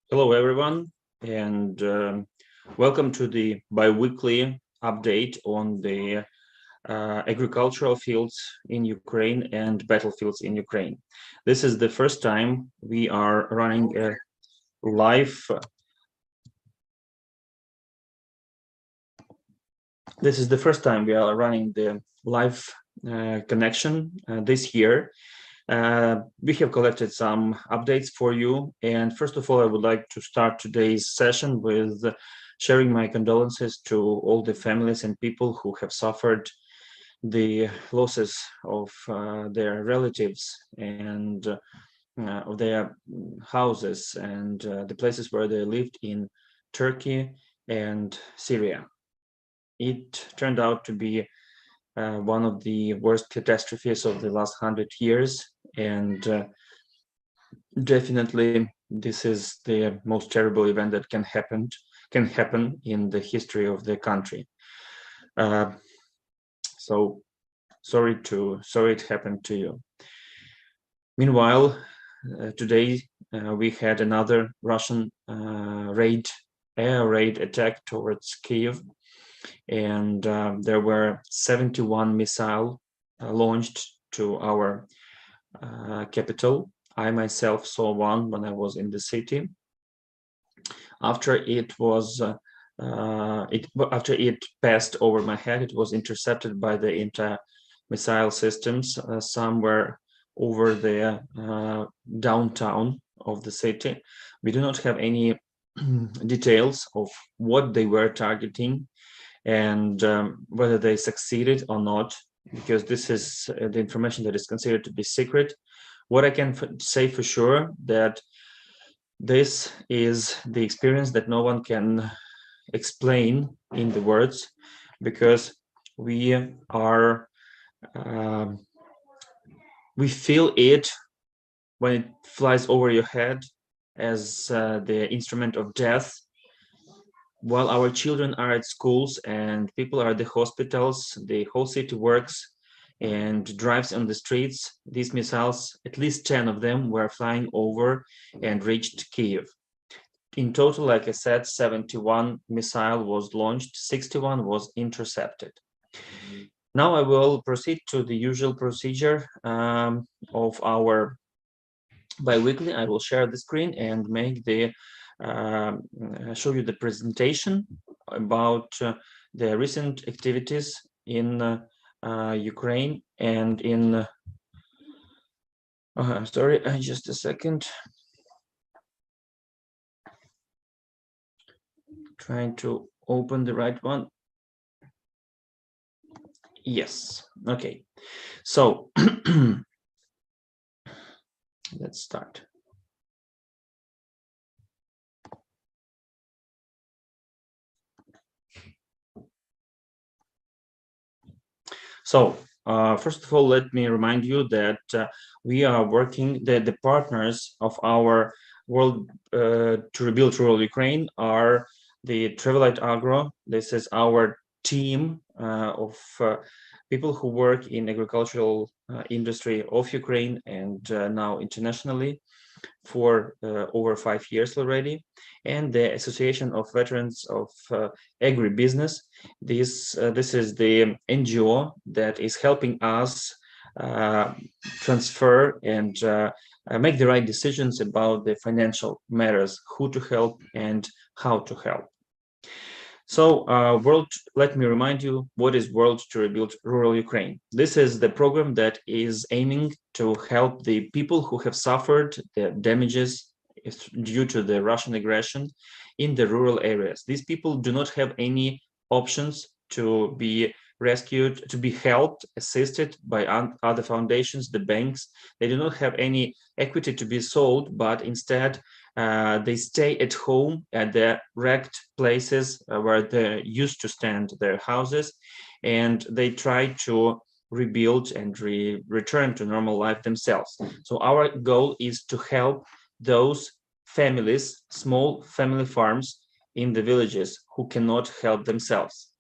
Hello, everyone, and welcome to the bi-weekly update on the agricultural fields in Ukraine and battlefields in Ukraine. This is the first time we are running a live. This is the first time we are running the live connection this year. We have collected some updates for you. And first of all, I would like to start today's session with sharing my condolences to all the families and people who have suffered the losses of their relatives and of their houses and the places where they lived in Turkey and Syria. It turned out to be one of the worst catastrophes of the last 100 years, and definitely this is the most terrible event that can happen in the history of the country. So sorry it happened to you. Meanwhile, today we had another Russian air raid attack towards Kiev, and there were 71 missiles launched to our capital. I myself saw one when I was in the city. After it passed over my head, it was intercepted by the anti-missile systems somewhere over the downtown of the city. We do not have any details of what they were targeting and whether they succeeded or not, because this is the information that is considered to be secret. What I can say for sure that this is the experience that no one can explain in the words, because we feel it when it flies over your head as the instrument of death. While our children are at schools and people are at the hospitals, the whole city works and drives on the streets. These missiles, at least 10 of them, were flying over and reached Kiev. In total, like I said, 71 missile was launched, 61 was intercepted. Now I will proceed to the usual procedure of our bi-weekly. I will share the screen and make the show you the presentation about the recent activities in Ukraine and in sorry, just a second, trying to open the right one. Yes, okay, so let's start. So first of all, let me remind you that we are working, the partners of our World to Rebuild Rural Ukraine are the Travelite Agro. This is our team of people who work in agricultural industry of Ukraine and now internationally for over 5 years already, and the Association of Veterans of Agribusiness. This is the NGO that is helping us transfer and make the right decisions about the financial matters, who to help and how to help. So let me remind you, what is World to Rebuild Rural Ukraine? This is the program that is aiming to help the people who have suffered the damages due to the Russian aggression in the rural areas. These people do not have any options to be rescued, to be helped, assisted by other foundations, the banks. They do not have any equity to be sold, but instead they stay at home at the wrecked places where they used to stand their houses, and they try to rebuild and return to normal life themselves. So our goal is to help those families, small family farms in the villages who cannot help themselves.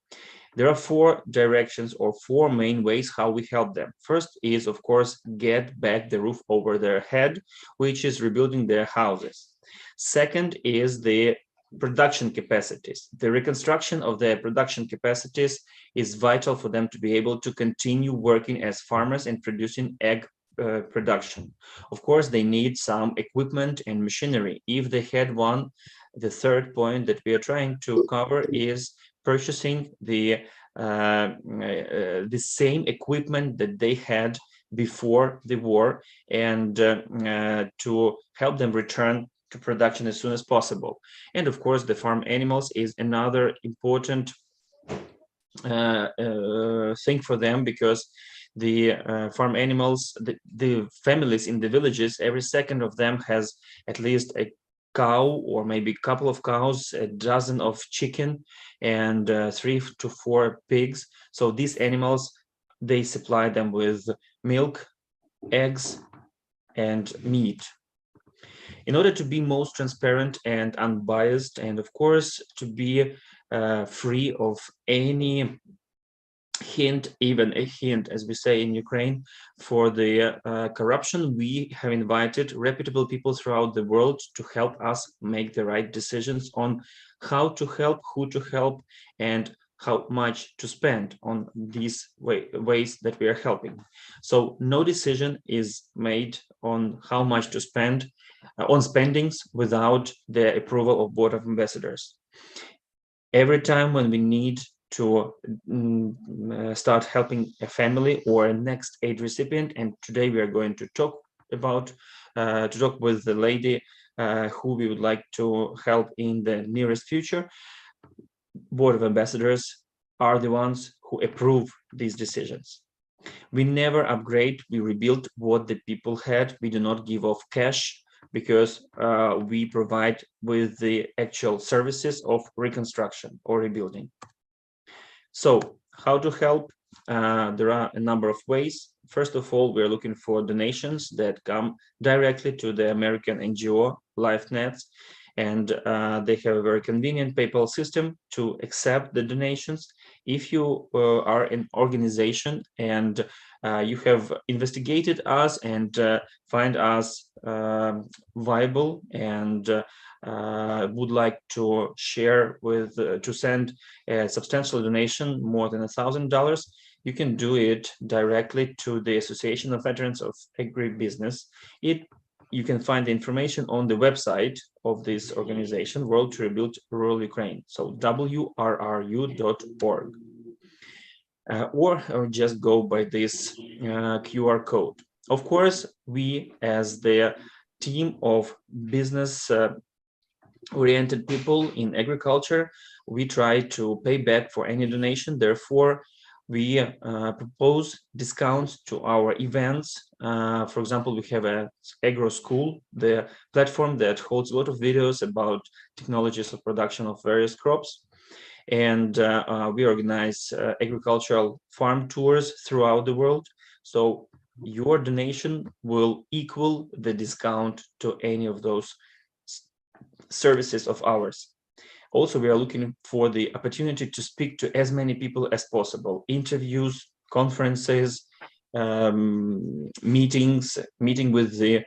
There are 4 directions or 4 main ways how we help them. First is, of course, get back the roof over their head, which is rebuilding their houses. Second is the production capacities. The reconstruction of their production capacities is vital for them to be able to continue working as farmers and producing egg production. Of course, they need some equipment and machinery. If they had one, the third point that we are trying to cover is purchasing the same equipment that they had before the war, and to help them return to production as soon as possible. And of course, the farm animals is another important thing for them, because the farm animals, the families in the villages, every second of them has at least a cow or maybe a couple of cows, a dozen of chicken, and 3 to 4 pigs. So these animals, they supply them with milk, eggs, and meat. In order to be most transparent and unbiased, and of course to be free of any hint, even a hint, as we say in Ukraine, for the corruption, we have invited reputable people throughout the world to help us make the right decisions on how to help, who to help, and how much to spend on these ways that we are helping. So no decision is made on how much to spend on spendings without the approval of Board of Ambassadors. Every time when we need to start helping a family or a next aid recipient, and today we are going to talk about with the lady who we would like to help in the nearest future. Board of Ambassadors are the ones who approve these decisions. We never upgrade, we rebuild what the people had. We do not give off cash, because we provide with the actual services of reconstruction or rebuilding. So how to help? There are a number of ways. First of all, we're looking for donations that come directly to the American NGO LifeNets, and they have a very convenient PayPal system to accept the donations. If you are an organization and you have investigated us and find us viable and would like to share with, to send a substantial donation, more than $1,000, you can do it directly to the Association of Veterans of Agribusiness. You can find the information on the website of this organization, World to Rebuild Rural Ukraine, so WRRU.org. Or just go by this QR code. Of course, we as the team of business oriented people in agriculture, we try to pay back for any donation. Therefore, we propose discounts to our events. For example, we have a Agro School, the platform that holds a lot of videos about technologies of production of various crops. And we organize agricultural farm tours throughout the world. So your donation will equal the discount to any of those services of ours. Also, we are looking for the opportunity to speak to as many people as possible. Interviews, conferences, meetings, meeting with the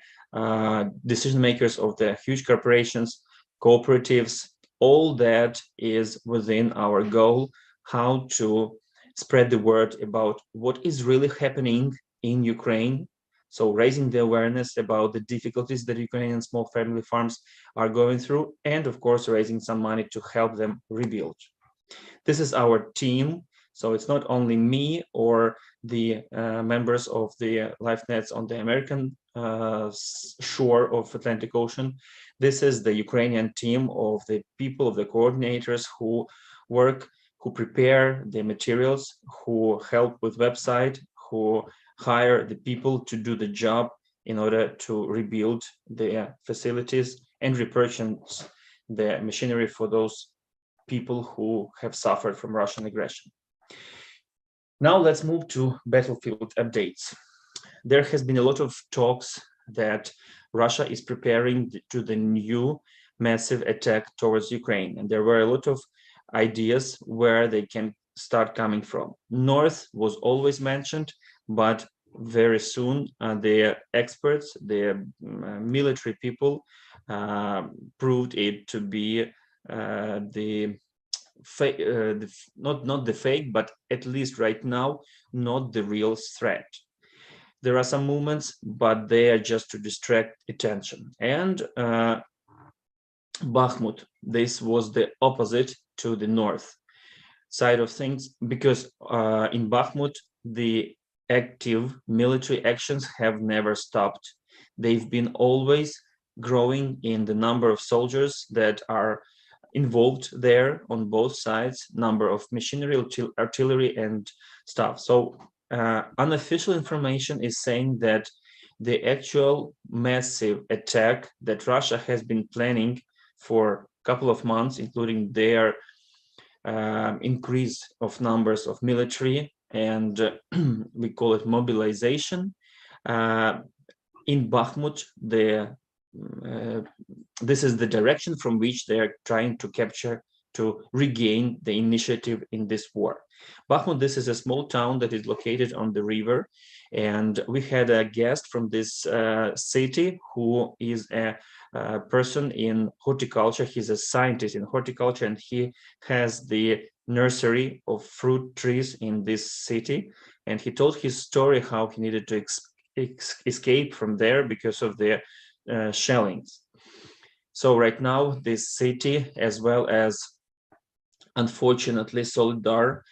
decision makers of the huge corporations, cooperatives. All that is within our goal, how to spread the word about what is really happening in Ukraine. So raising the awareness about the difficulties that Ukrainian small family farms are going through, and of course, raising some money to help them rebuild. This is our team. So it's not only me or the members of the LifeNets on the American shore of Atlantic Ocean. This is the Ukrainian team of the people, of the coordinators who work, who prepare the materials, who help with website, who hire the people to do the job in order to rebuild the facilities and repurchase the machinery for those people who have suffered from Russian aggression. Now let's move to battlefield updates. There has been a lot of talks that Russia is preparing to the new massive attack towards Ukraine, and there were a lot of ideas where they can start coming from. North was always mentioned, but very soon the experts, the military people proved it to be the fake, not the fake, but at least right now, not the real threat. There are some movements, but they are just to distract attention. And Bakhmut, this was the opposite to the north side of things, because in Bakhmut, the active military actions have never stopped. They've been always growing in the number of soldiers that are involved there on both sides, number of machinery, artillery, and stuff. So unofficial information is saying that the actual massive attack that Russia has been planning for a couple of months, including their increase of numbers of military, and we call it mobilization. In Bakhmut, this is the direction from which they are trying to capture, to regain the initiative in this war. Bakhmut, this is a small town that is located on the river, and we had a guest from this city who is a person in horticulture. He's a scientist in horticulture, and he has the nursery of fruit trees in this city. And he told his story how he needed to escape from there because of the shellings. So right now, this city, as well as unfortunately Solidar,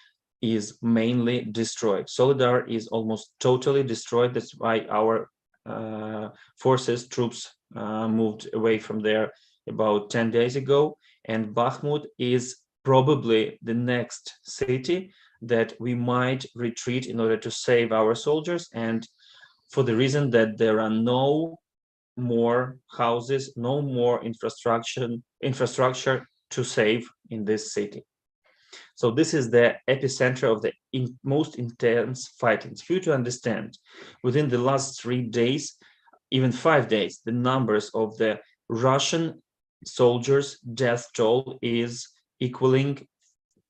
is mainly destroyed. Solidar is almost totally destroyed. That's why our troops moved away from there about 10 days ago. And Bakhmut is probably the next city that we might retreat in order to save our soldiers, and for the reason that there are no more houses, no more infrastructure to save in this city. So this is the epicenter of the most intense fighting. For you to understand, within the last 3 days, even 5 days, the numbers of the Russian soldiers' death toll is equaling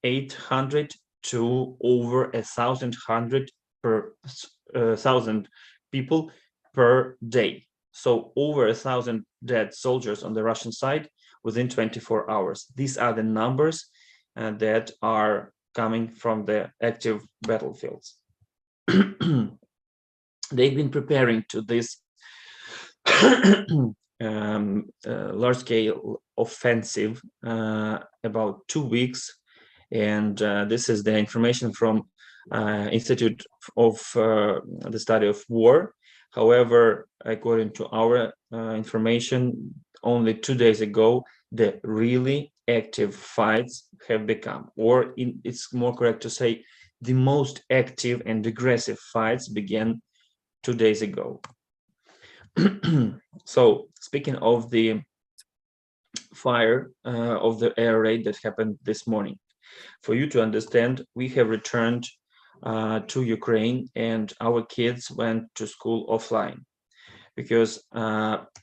800 to over 1,100 per 1,000 people per day. So over 1,000 dead soldiers on the Russian side within 24 hours. These are the numbers that are coming from the active battlefields. They've been preparing to this large-scale offensive about 2 weeks, and this is the information from Institute of the Study of War. However, according to our information, only 2 days ago, the really active fights have become, or it's more correct to say, the most active and aggressive fights began 2 days ago. So, speaking of the fire of the air raid that happened this morning, for you to understand, we have returned to Ukraine, and our kids went to school offline, because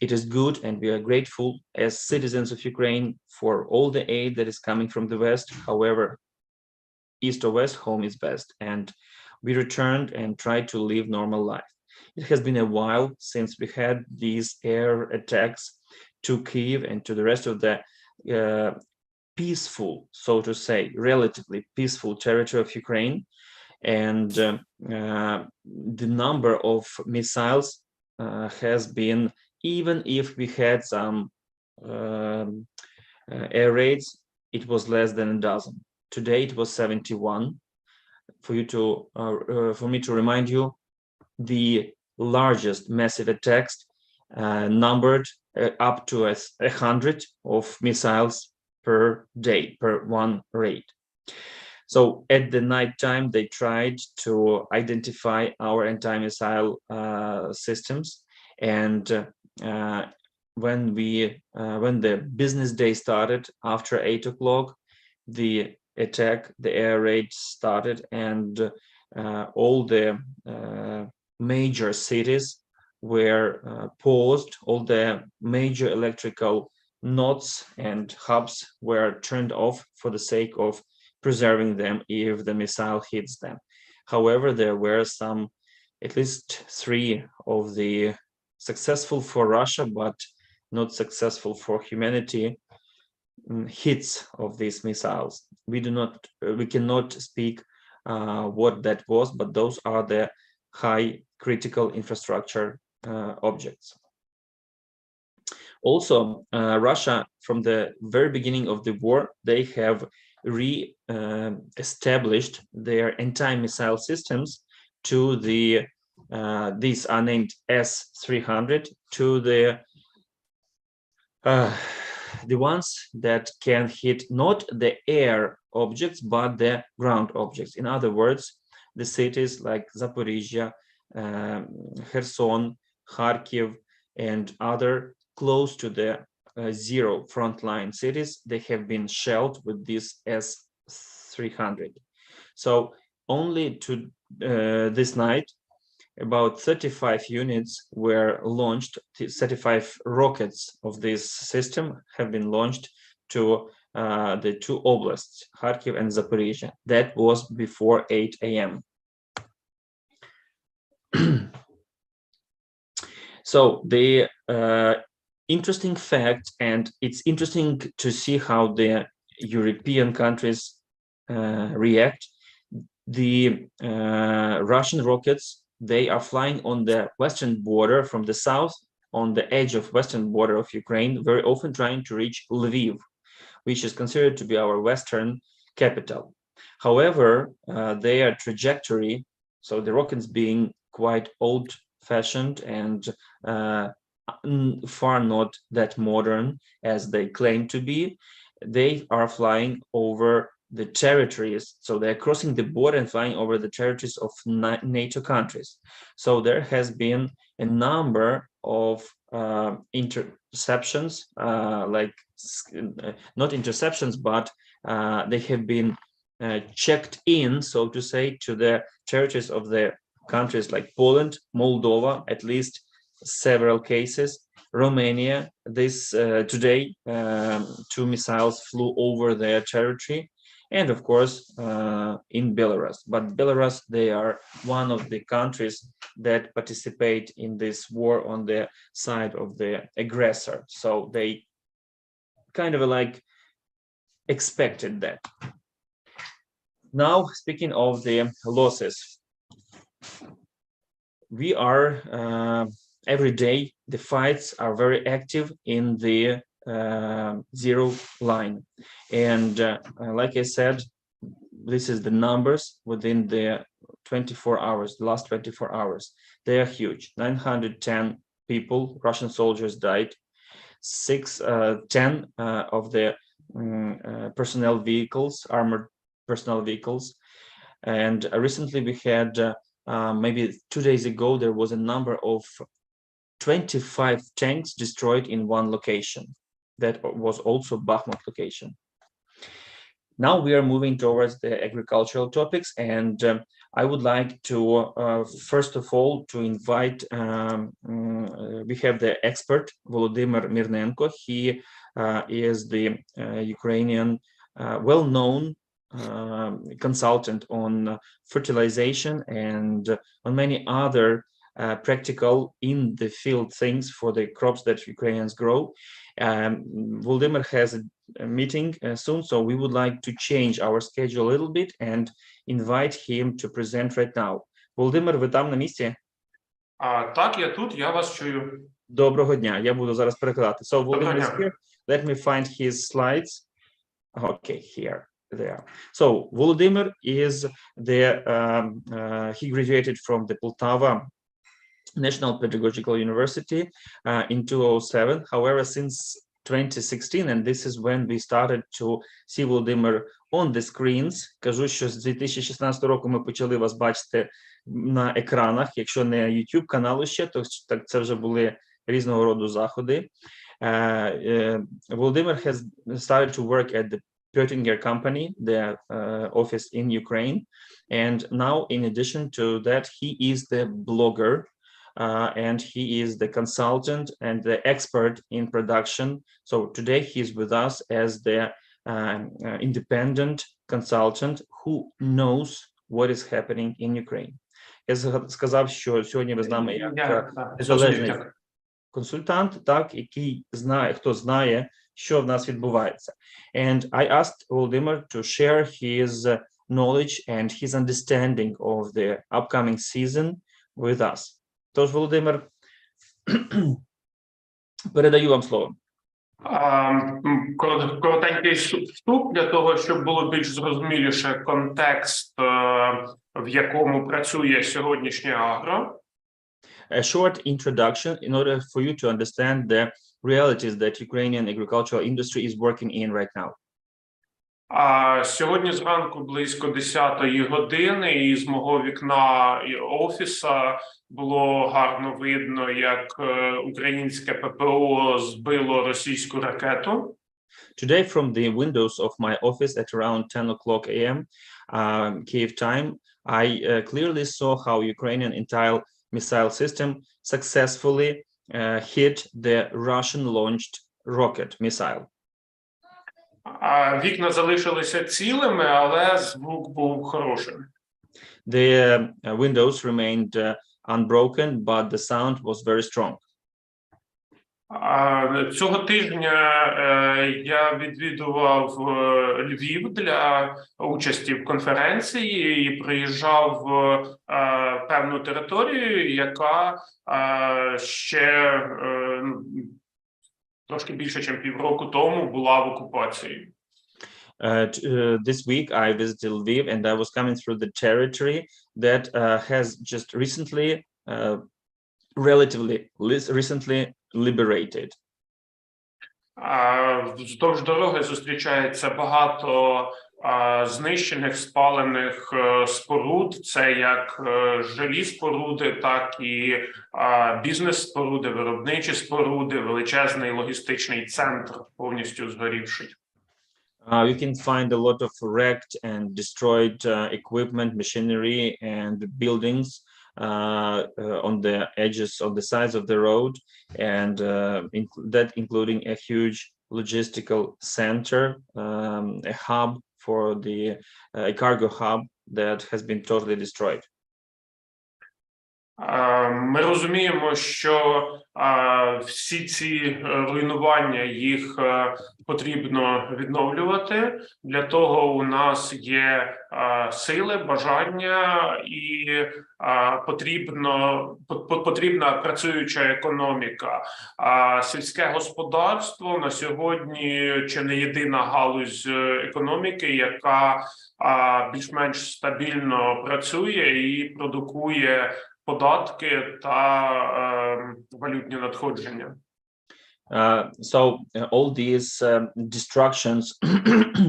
it is good, and we are grateful as citizens of Ukraine for all the aid that is coming from the West. However, East or West, home is best, and we returned and tried to live normal life. It has been a while since we had these air attacks to Kyiv and to the rest of the peaceful, so to say, relatively peaceful territory of Ukraine. And the number of missiles has been, even if we had some air raids, it was less than a dozen. Today it was 71. For me to remind you, the largest massive attacks numbered up to 100 of missiles per day, per one raid. So at the night time, they tried to identify our anti-missile systems, and when the business day started after 8 o'clock, the attack, the air raid started, and all the major cities were paused. All the major electrical nodes and hubs were turned off for the sake of preserving them if the missile hits them. However, there were some, at least 3 of the successful for Russia, but not successful for humanity hits of these missiles. We cannot speak what that was, but those are the high critical infrastructure objects. Also, Russia, from the very beginning of the war, they have re-established their anti-missile systems to the these are named S-300, to the ones that can hit not the air objects but the ground objects. In other words, the cities like Zaporizhia, Kherson, Kharkiv, and other close to the zero frontline cities, they have been shelled with this S-300. So only to this night, about 35 units were launched, 35 rockets of this system have been launched to the two oblasts, Kharkiv and Zaporizhia. That was before 8 a.m. So the interesting fact, and it's interesting to see how the European countries react. The Russian rockets, they are flying on the western border from the south, on the edge of western border of Ukraine, very often trying to reach Lviv, which is considered to be our western capital. However, their trajectory, so the rockets being quite old-fashioned and far not that modern as they claim to be, they are flying over the territories, so they're crossing the border and flying over the territories of NATO countries. So there has been a number of interceptions, like not interceptions, but they have been checked in, so to say, to the territories of the countries like Poland, Moldova, at least several cases. Romania, this today, two missiles flew over their territory. And of course, in Belarus. But Belarus, they are one of the countries that participate in this war on the side of the aggressor. So they kind of like expected that. Now, speaking of the losses, we are every day, the fights are very active in the zero line. And like I said, this is the numbers within the 24 hours, the last 24 hours. They are huge. 910 people, Russian soldiers died. 10 of the personnel vehicles, armored personnel vehicles. And recently we had, maybe 2 days ago, there was a number of 25 tanks destroyed in one location. That was also Bakhmut location. Now we are moving towards the agricultural topics, and I would like to first of all to invite, we have the expert Volodymyr Mirnenko. He is the Ukrainian well-known consultant on fertilization and on many other practical in the field things for the crops that Ukrainians grow. Volodymyr has a meeting soon, so we would like to change our schedule a little bit and invite him to present right now. Володимир, ви там на місці? Так, я тут, я вас чую. Доброго дня, я буду зараз перекладати. So Volodymyr is here. Let me find his slides. Okay, here. There. So Volodymyr is he graduated from the Poltava National Pedagogical University in 2007. However, since 2016, and this is when we started to see Volodymyr on the screens. Кажу, що з 2016 року ми почали вас бачити на екранах. Якщо не YouTube каналу ще, то так це вже були різного роду заходи. Volodymyr has started to work at the Pöttinger company, the office in Ukraine. And now, in addition to that, he is the blogger. And he is the consultant and the expert in production. So today he's with us as the independent consultant who knows what is happening in Ukraine. Я сказав, що сьогодні ви з нами як незалежний консультант, так, хто знає, що в нас відбувається. And I asked Volodymyr to share his knowledge and his understanding of the upcoming season with us. Тож, Володимир, передаю вам слово. Коротенький вступ для того, щоб було більш зрозуміліше контекст, в якому працює сьогоднішнє агро. A short introduction in order for you to understand the realities that Ukrainian agricultural industry is working in right now. Сьогодні зранку близько 10-ї години із мого вікна офіса було гарно видно, як українське ППО збило російську ракету. Today, from the windows of my office at around 10 o'clock a.m. Kyiv time, I clearly saw how Ukrainian anti-missile system successfully hit the Russian-launched rocket missile. Вікна залишилися цілими, але звук був хорошим. The windows remained unbroken, but the sound was very strong. Цього тижня я відвідував Львів для участі в конференції і приїжджав в певну територію, яка ще трошки більше, ніж півроку тому була в окупації. This week I visited Lviv and I was coming through the territory that has just relatively recently liberated. Вздовж дороги зустрічається багато знищених, спалених споруд. Це як жилі споруди, так і бізнес-споруди, виробничі споруди, величезний логістичний центр повністю згорівший. You can find a lot of wrecked and destroyed equipment, machinery, and buildings on the edges, on the sides of the road, and that including a huge logistical center, a hub for a cargo hub that has been totally destroyed. Ми розуміємо, що всі ці руйнування їх потрібно відновлювати. Для того у нас є сили, бажання і потрібна працююча економіка. Сільське господарство на сьогодні чи не єдина галузь економіки, яка більш-менш стабільно працює і продукує податки та валютні надходження. So all these destructions,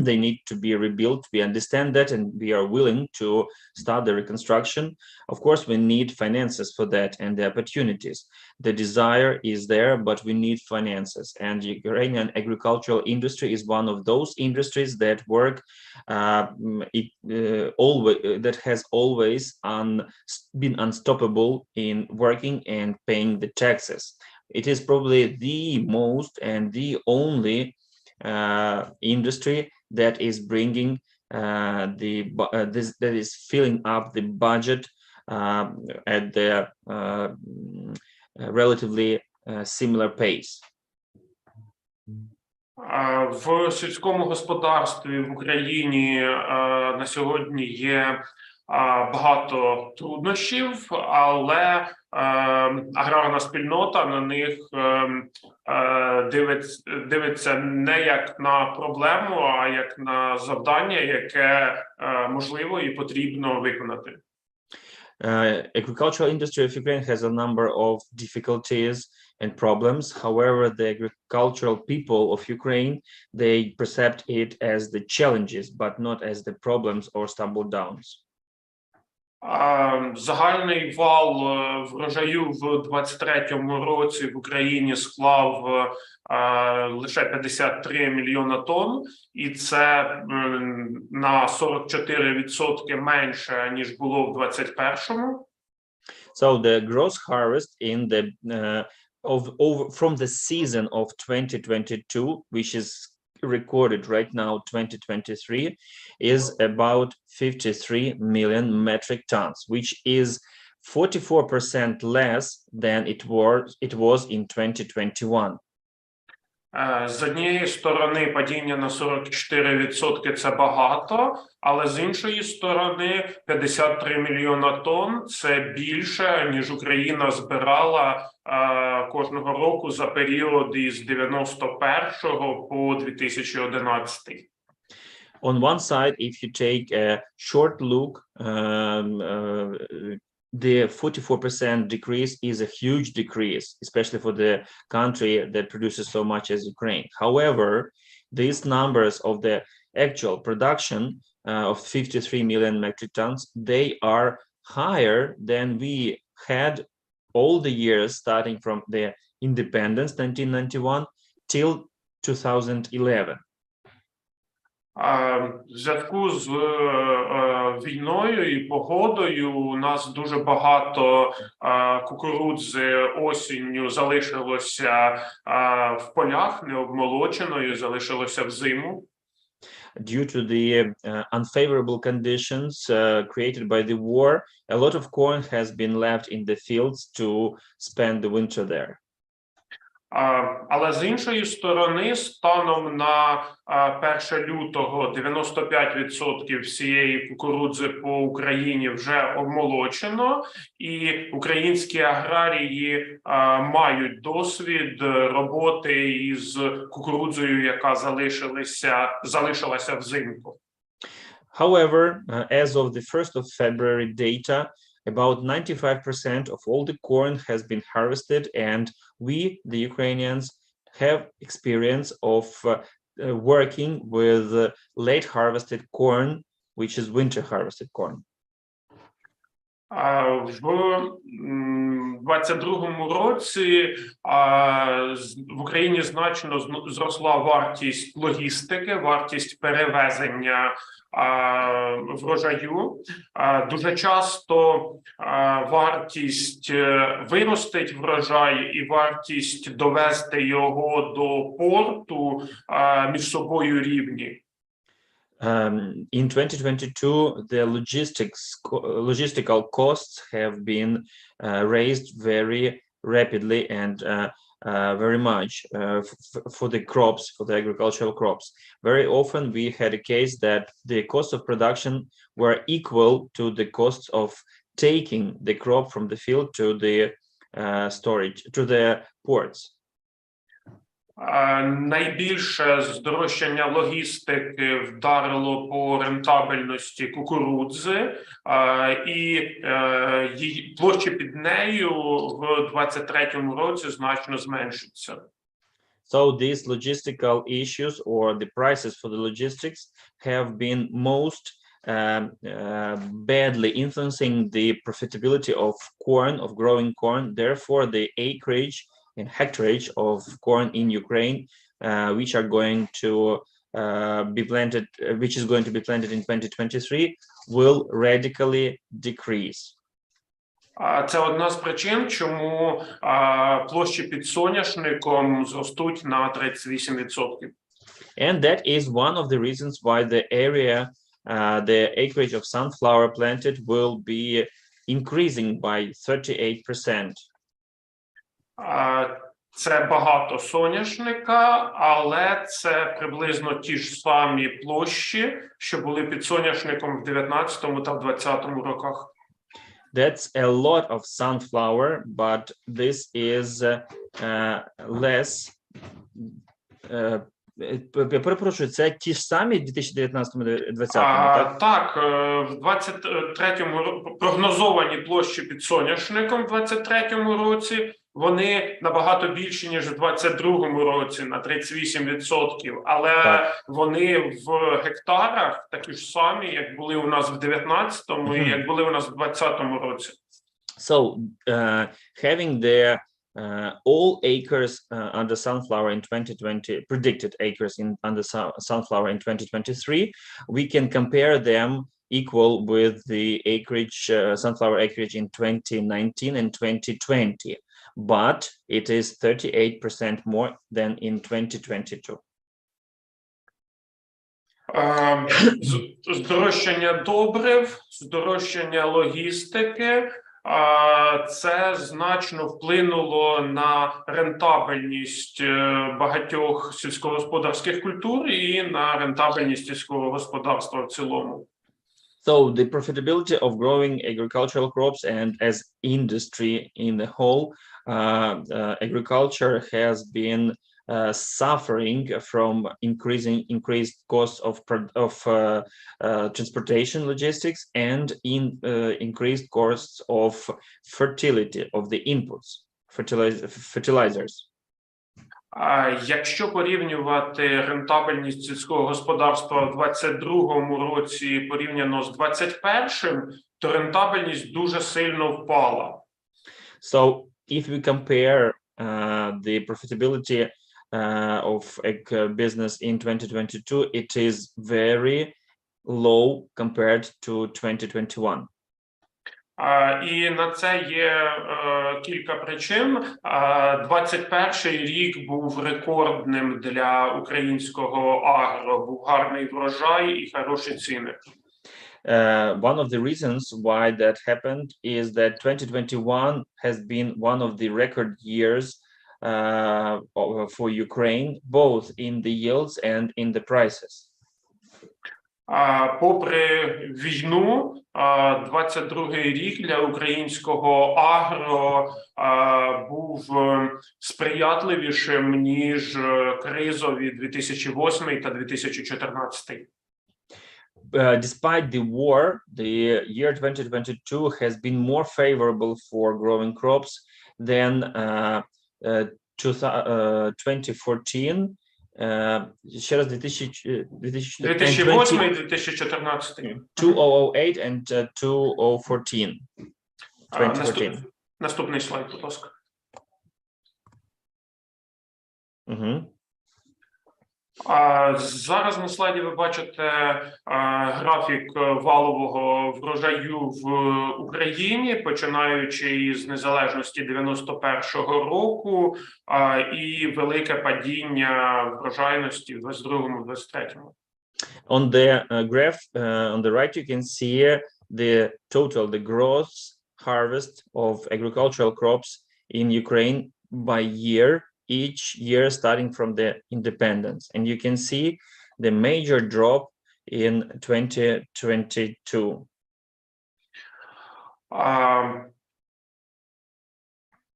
they need to be rebuilt. We understand that, and we are willing to start the reconstruction. Of course, we need finances for that and the opportunities. The desire is there, but we need finances. And the Ukrainian agricultural industry is one of those industries that work, that has always been unstoppable in working and paying the taxes. It is probably the most and the only industry that is bringing that is filling up the budget at the relatively similar pace. В сільському господарстві в Україні на сьогодні є багато труднощів, але аграрна спільнота на них дивиться не як на проблему, а як на завдання, яке можливо і потрібно виконати. Agricultural industry of Ukraine has a number of difficulties and problems. However, the agricultural people of Ukraine, they perceive it as the challenges, but not as the problems or stumble downs. Загальний вал врожаю в 23-му році в Україні склав лише 53 мільйона тонн, і це на 44% менше, ніж було в 21-му. So the gross harvest in the from the season of 2022, which is recorded right now 2023, is about 53 million metric tons, which is 44% less than it was in 2021. З однієї сторони, падіння на 44% – це багато, але з іншої сторони 53 мільйона тонн – це більше, ніж Україна збирала кожного року за період із 91-го по 2011. On one side, if you take a short look, the 44% decrease is a huge decrease, especially for the country that produces so much as Ukraine. However, these numbers of the actual production of 53 million metric tons, they are higher than we had all the years starting from the independence, 1991, till 2011. В зв'язку з війною і погодою у нас дуже багато кукурудзи осінню залишилося в полях необмолоченою, залишилося в зиму. Due to the unfavorable conditions created by the war, a lot of corn has been left in the fields to spend the winter there. Але з іншої сторони, станом на 1 лютого 95% всієї кукурудзи по Україні вже обмолочено, і українські аграрії мають досвід роботи із кукурудзою, яка залишилася взимку. However, as of the 1st of February data, about 95% of all the corn has been harvested, and we, the Ukrainians, have experience of working with late harvested corn, which is winter harvested corn. В 22-му році в Україні значно зросла вартість логістики, вартість перевезення врожаю. Дуже часто вартість виростить врожай і вартість довести його до порту між собою рівні. In 2022, the logistical costs have been raised very rapidly and very much for the crops, for the agricultural crops. Very often we had a case that the cost of production were equal to the costs of taking the crop from the field to the storage, to the ports. Найбільше здорожчання логістики вдарило по рентабельності кукурудзи, і площі під нею в 23-му році значно зменшаться. So these logistical issues or the prices for the logistics have been most badly influencing the profitability of corn, of growing corn. Therefore, the acreage and hectareage of corn in Ukraine, which are going to be planted, which is going to be planted in 2023, will radically decrease. Це одна з причин, чому площі під соняшником зростуть на 38%. And that is one of the reasons why the area, the acreage of sunflower planted will be increasing by 38%. Це багато соняшника, але це приблизно ті ж самі площі, що були під соняшником в 19-му та в 20-му роках. That's a lot of sunflower, but this is less. Перепрошую, це ті ж самі в 2019-2020? Так? Так, в 23-му прогнозовані площі під соняшником в 23-му році, вони набагато більші, ніж в 22-му році, на 38%, але так, вони в гектарах такі ж самі, як були у нас в 19-му і як були у нас в 20-му році. So, having the all acres under sunflower in 2020, predicted acres under sunflower in 2023, we can compare them equal with the acreage, sunflower acreage in 2019 and 2020, but it is 38% more than in 2022. Здорожчання добрив, здорожчання логістики, це значно вплинуло на рентабельність багатьох сільськогосподарських культур і на рентабельність сільського господарства в цілому. So the profitability of growing agricultural crops and as industry in the whole, agriculture has been suffering from increased costs of transportation, logistics, and increased costs of fertility of the inputs, fertilizers. Якщо порівнювати рентабельність сільського господарства в 2022 році порівняно з 2021, то рентабельність дуже сильно впала. So if we compare the profitability of ag business in 2022, it is very low compared to 2021. І на це є кілька причин. 21-й рік був рекордним для українського агро. Був гарний врожай і хороші ціни. One of the reasons why that happened is that 2021 has been one of the record years for Ukraine, both in the yields and in the prices. Попри війну, 22-й рік для українського агро був сприятливішим, ніж кризові 2008 та 2014. Despite the war, the year 2022 has been more favorable for growing crops than 2014. Ще раз 2008 і 2014. 2008 and 2014. 2014. Наступний слайд, будь ласка. Зараз на слайді ви бачите графік валового врожаю в Україні, починаючи із незалежності 91-го року, і велике падіння врожайності в 22-23-му. On the graph on the right, you can see the total, the gross harvest of agricultural crops in Ukraine by year, each year starting from the independence. And you can see the major drop in 2022.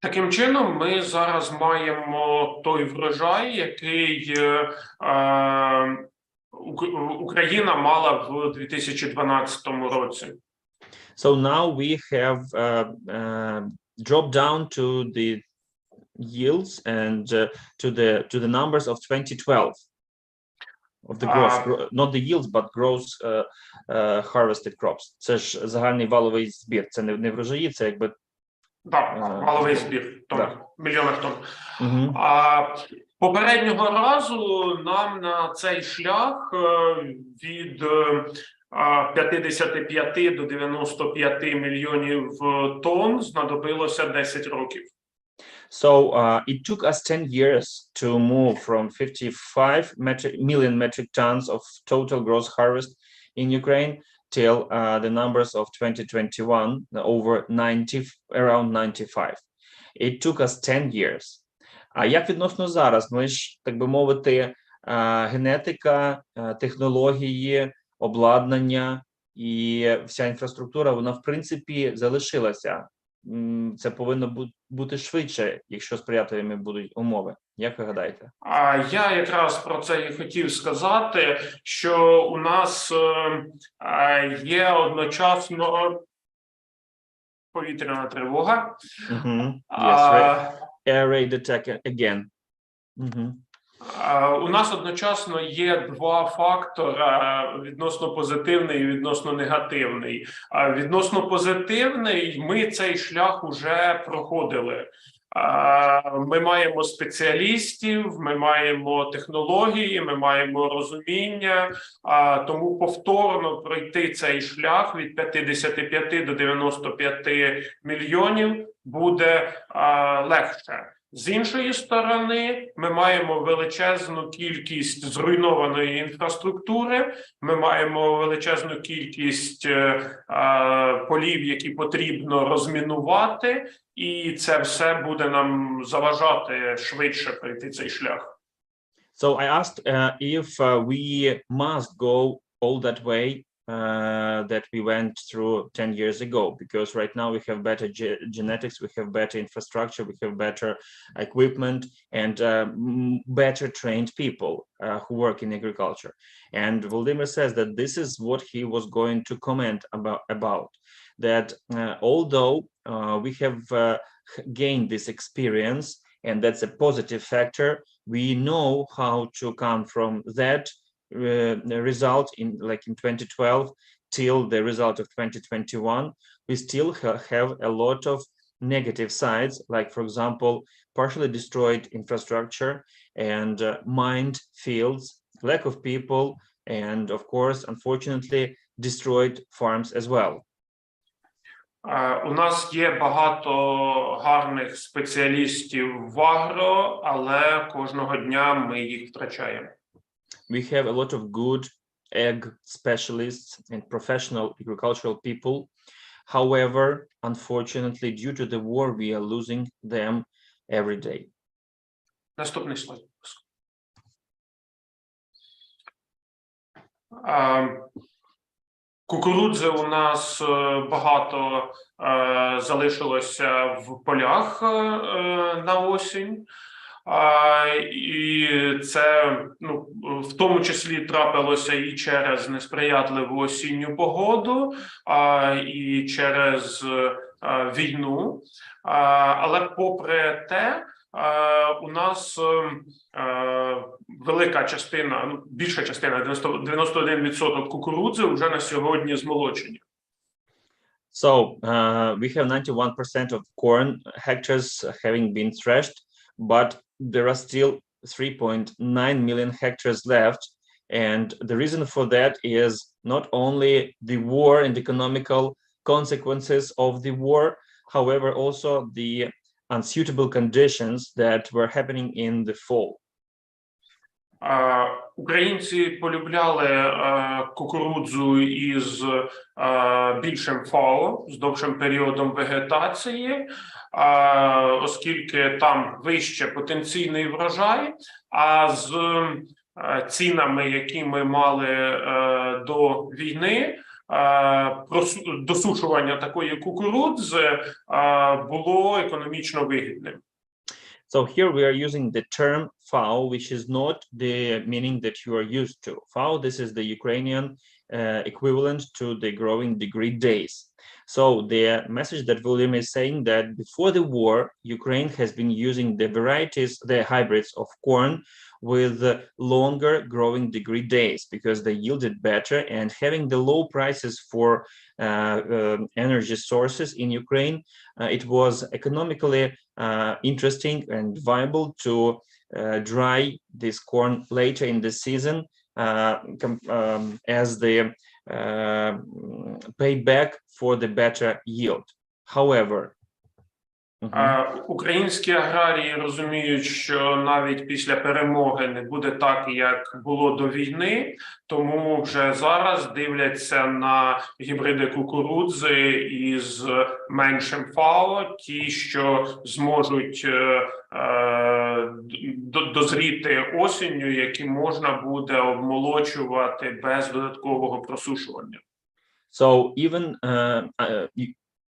Таким чином, ми зараз маємо той врожай, який Україна мала в 2012 році. So now we have dropped down to the yields and to the numbers of 2012 of the gross, not the yields, but gross harvested crops. Це ж загальний валовий збір. Це не врожаї, це якби валовий збір в мільйонах тонн. Попереднього разу нам на цей шлях від 55 до 95 мільйонів тонн знадобилося 10 років. So it took us 10 years to move from 55 million metric tons of total gross harvest in Ukraine till the numbers of 2021 over 90, around 95. It took us 10 years. А як відносно зараз? Ми ж, так би мовити, генетика, технології, обладнання і вся інфраструктура, вона в принципі залишилася. Це повинно бути швидше, якщо сприятливими будуть умови. Як ви гадаєте? Я якраз про це і хотів сказати, що у нас є одночасно повітряна тривога. Yes, air raid attack again. У нас одночасно є два фактори: відносно позитивний і відносно негативний. Відносно позитивний, ми цей шлях уже проходили. Ми маємо спеціалістів, ми маємо технології, ми маємо розуміння, тому повторно пройти цей шлях від 55 до 95 мільйонів буде легше. З іншої сторони, ми маємо величезну кількість зруйнованої інфраструктури, ми маємо величезну кількість полів, які потрібно розмінувати, і це все буде нам заважати швидше пройти цей шлях. So I asked if we must go all that way that we went through 10 years ago, because right now we have better genetics, we have better infrastructure, we have better equipment, and better trained people who work in agriculture. And Volodymyr says that this is what he was going to comment about that although we have gained this experience, and that's a positive factor, we know how to come from that result in 2012 till the result of 2021. We still have a lot of negative sides, like, for example, partially destroyed infrastructure and mined fields, lack of people, and of course, unfortunately, destroyed farms as well. У нас є багато гарних спеціалістів в агро, але кожного дня ми їх втрачаємо. We have a lot of good ag specialists and professional agricultural people. However, unfortunately, due to the war, we are losing them every day. Наступний слайд. Кукурудзи у нас багато залишилося в полях на осінь. І це в тому числі трапилося і через несприятливу осінню погоду, і через війну. Але попри те, у нас велика частина, більша частина, 91% кукурудзи вже на сьогодні змолочені. So we have 91% of corn hectares having been threshed, but there are still 3.9 million hectares left. And the reason for that is not only the war and economical consequences of the war, however, also the unsuitable conditions that were happening in the fall. Українці полюбляли кукурудзу із більшим ФАО, з довшим періодом вегетації, оскільки там вище потенційний врожай, а з цінами, які ми мали до війни, досушування такої кукурудзи було економічно вигідним. So here we are using the term FAO, which is not the meaning that you are used to. FAO, this is the Ukrainian equivalent to the growing degree days. So the message that Volodymyr is saying that before the war, Ukraine has been using the varieties, the hybrids of corn with longer growing degree days because they yielded better, and having the low prices for energy sources in Ukraine, it was economically interesting and viable to dry this corn later in the season as the payback for the better yield. However, українські аграрії розуміють, що навіть після перемоги не буде так, як було до війни, тому вже зараз дивляться на гібриди кукурудзи із меншим ФАО, ті, що зможуть дозріти осінню, які можна буде обмолочувати без додаткового просушування. So even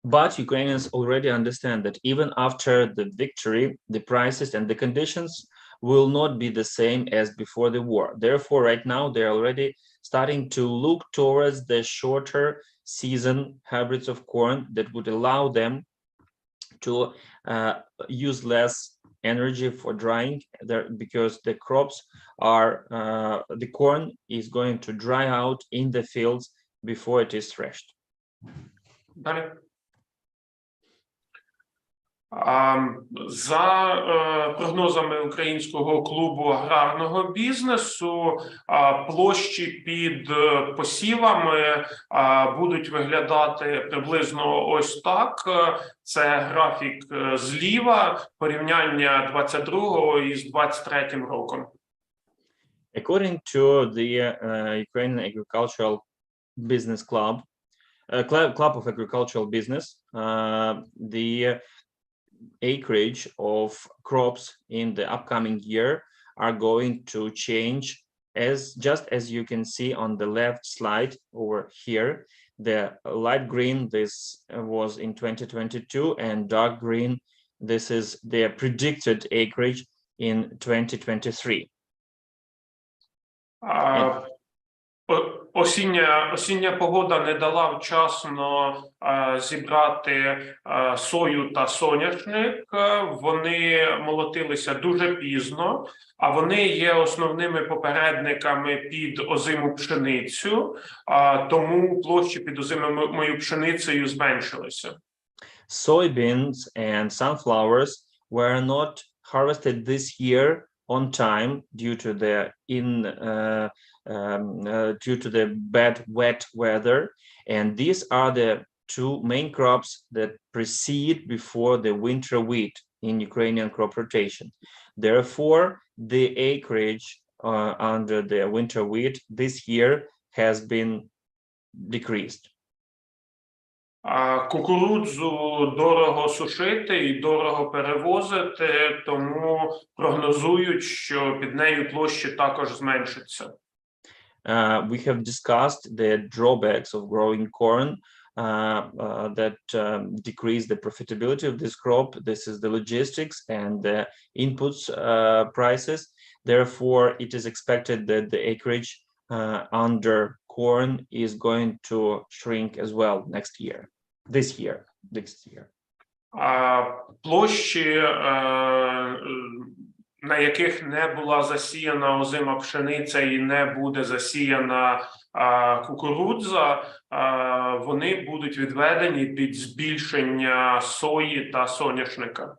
but Ukrainians already understand that even after the victory, the prices and the conditions will not be the same as before the war. Therefore, right now, they're already starting to look towards the shorter season hybrids of corn that would allow them to use less energy for drying there, because the crops are, the corn is going to dry out in the fields before it is threshed. Далі. За прогнозами Українського клубу аграрного бізнесу, площі під посівами будуть виглядати приблизно ось так. Це графік зліва, порівняння 22-го із 23-м роком. According to the Ukrainian Agricultural Business Club, Club of Agricultural Business, the acreage of crops in the upcoming year are going to change, just as you can see on the left slide over here. The light green, this was in 2022, and dark green, this is the predicted acreage in 2023. Осіння погода не дала вчасно зібрати сою та соняшник. Вони молотилися дуже пізно, а вони є основними попередниками під озиму пшеницю, тому площі під озимою пшеницею зменшилися. Soybeans and sunflowers were not harvested this year on time due to the bad wet weather, and these are the two main crops that precede before the winter wheat in Ukrainian crop rotation. Therefore, the acreage under the winter wheat this year has been decreased. Кукурудзу дорого сушити і дорого перевозити, тому прогнозують, що під нею площі також зменшаться. We have discussed the drawbacks of growing corn that decrease the profitability of this crop. This is the logistics and the inputs prices. Therefore, it is expected that the acreage under corn is going to shrink as well this year. Площі, на яких не була засіяна озима пшениця і не буде засіяна кукурудза, вони будуть відведені під збільшення сої та соняшника.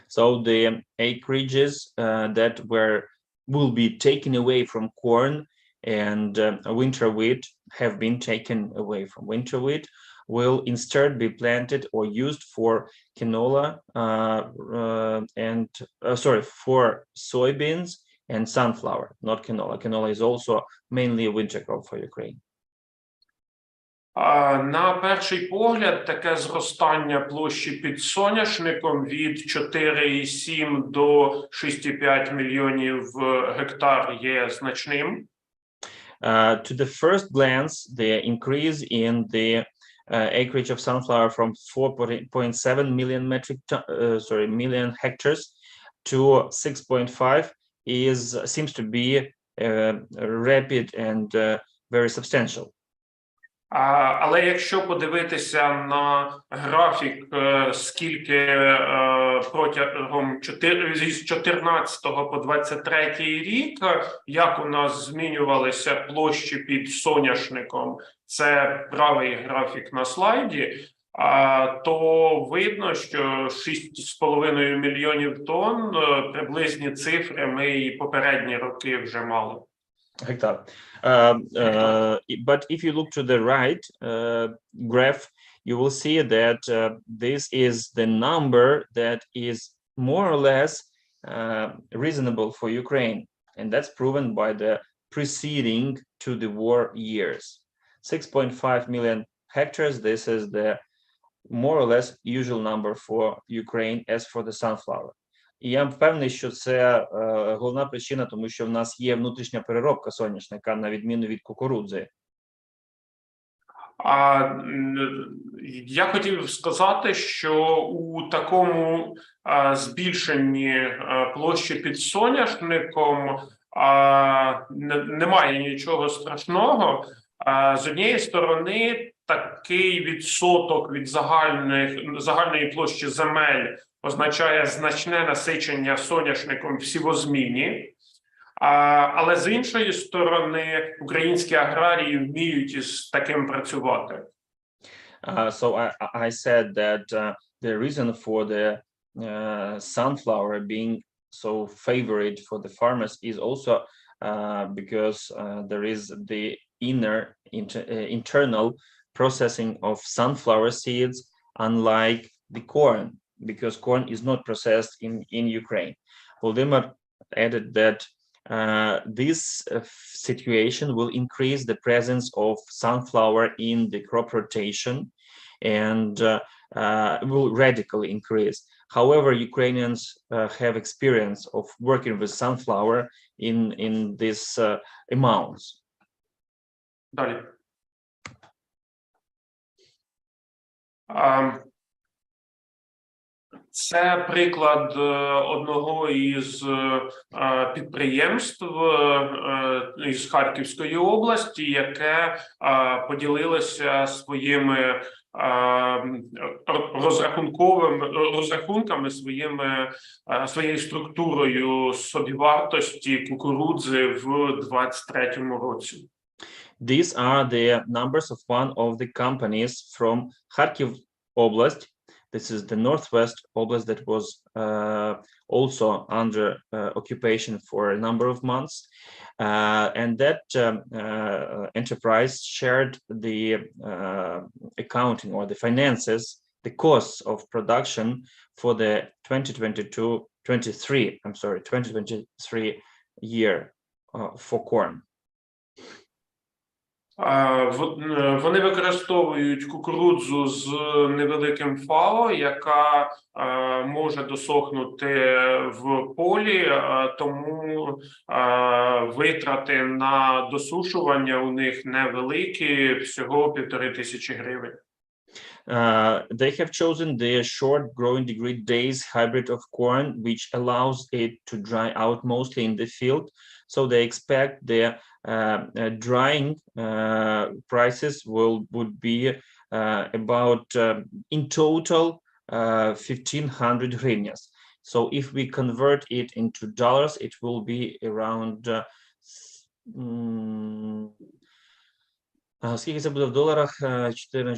So the acreages that will be taken away from corn and winter wheat have been taken away from winter wheat will instead be planted or used for canola for soybeans and sunflower, not canola. Canola is also mainly a winter crop for Ukraine. На перший погляд, таке зростання площі під соняшником від 4,7 до 6,5 мільйонів гектар є значним. To the first glance, the increase in the acreage of sunflower from 4.7 million hectares to 6.5 seems to be rapid and very substantial. Але якщо подивитися на графік, скільки протягом з 14 по 23 рік, як у нас змінювалися площі під соняшником, це правий графік на слайді, то видно, що 6,5 мільйонів тонн, приблизні цифри ми і попередні роки вже мали. Hectare. But if you look to the right graph, you will see that this is the number that is more or less reasonable for Ukraine, and that's proven by the preceding to the war years. 6.5 million hectares, this is the more or less usual number for Ukraine as for the sunflower. І я впевнений, що це головна причина, тому що в нас є внутрішня переробка соняшника, на відміну від кукурудзи. Я хотів сказати, що у такому збільшенні площі під соняшником немає нічого страшного. З однієї сторони, такий відсоток від загальної площі земель означає значне насичення соняшником в сівозміні, але з іншої сторони українські аграрії вміють із таким працювати. So I said that the reason for the sunflower being so favorite for the farmers is also because there is the internal processing of sunflower seeds, unlike the corn, because corn is not processed in Ukraine. Volodymyr added that this situation will increase the presence of sunflower in the crop rotation and will radically increase. However, Ukrainians have experience of working with sunflower in these amounts. Далі. Це приклад одного із підприємств із Харківської області, яке поділилося своїми розрахунками, своєю структурою собівартості кукурудзи в 2023 році. These are the numbers of one of the companies from Kharkiv Oblast. This is the northwest oblast that was also under occupation for a number of months. And that enterprise shared the accounting or the finances, the costs of production for the 2023 year for corn. Вони використовують кукурудзу з невеликим ФАО, яка може досохнути в полі, тому витрати на досушування у них невеликі, всього 1500 гривень. They have chosen the short growing degree days hybrid of corn, which allows it to dry out mostly in the field. So they expect the drying prices would be about in total 1,500 hryvnias. So if we convert it into dollars, it will be around скільки це буде в доларах? 4,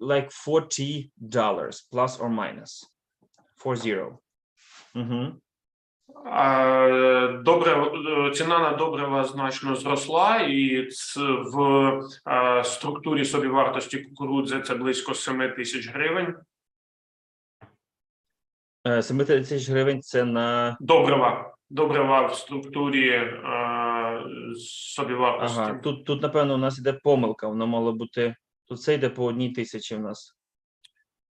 like $40 plus or minus 40. Добре, ціна на добрива значно зросла, і в структурі собівартості кукурудзи це близько 7 тисяч гривень. 7 тисяч гривень це на... Добрива в структурі собівартості. Ага, тут, напевно, у нас іде помилка, воно мало бути... Тут це йде по 1 тисячі в нас.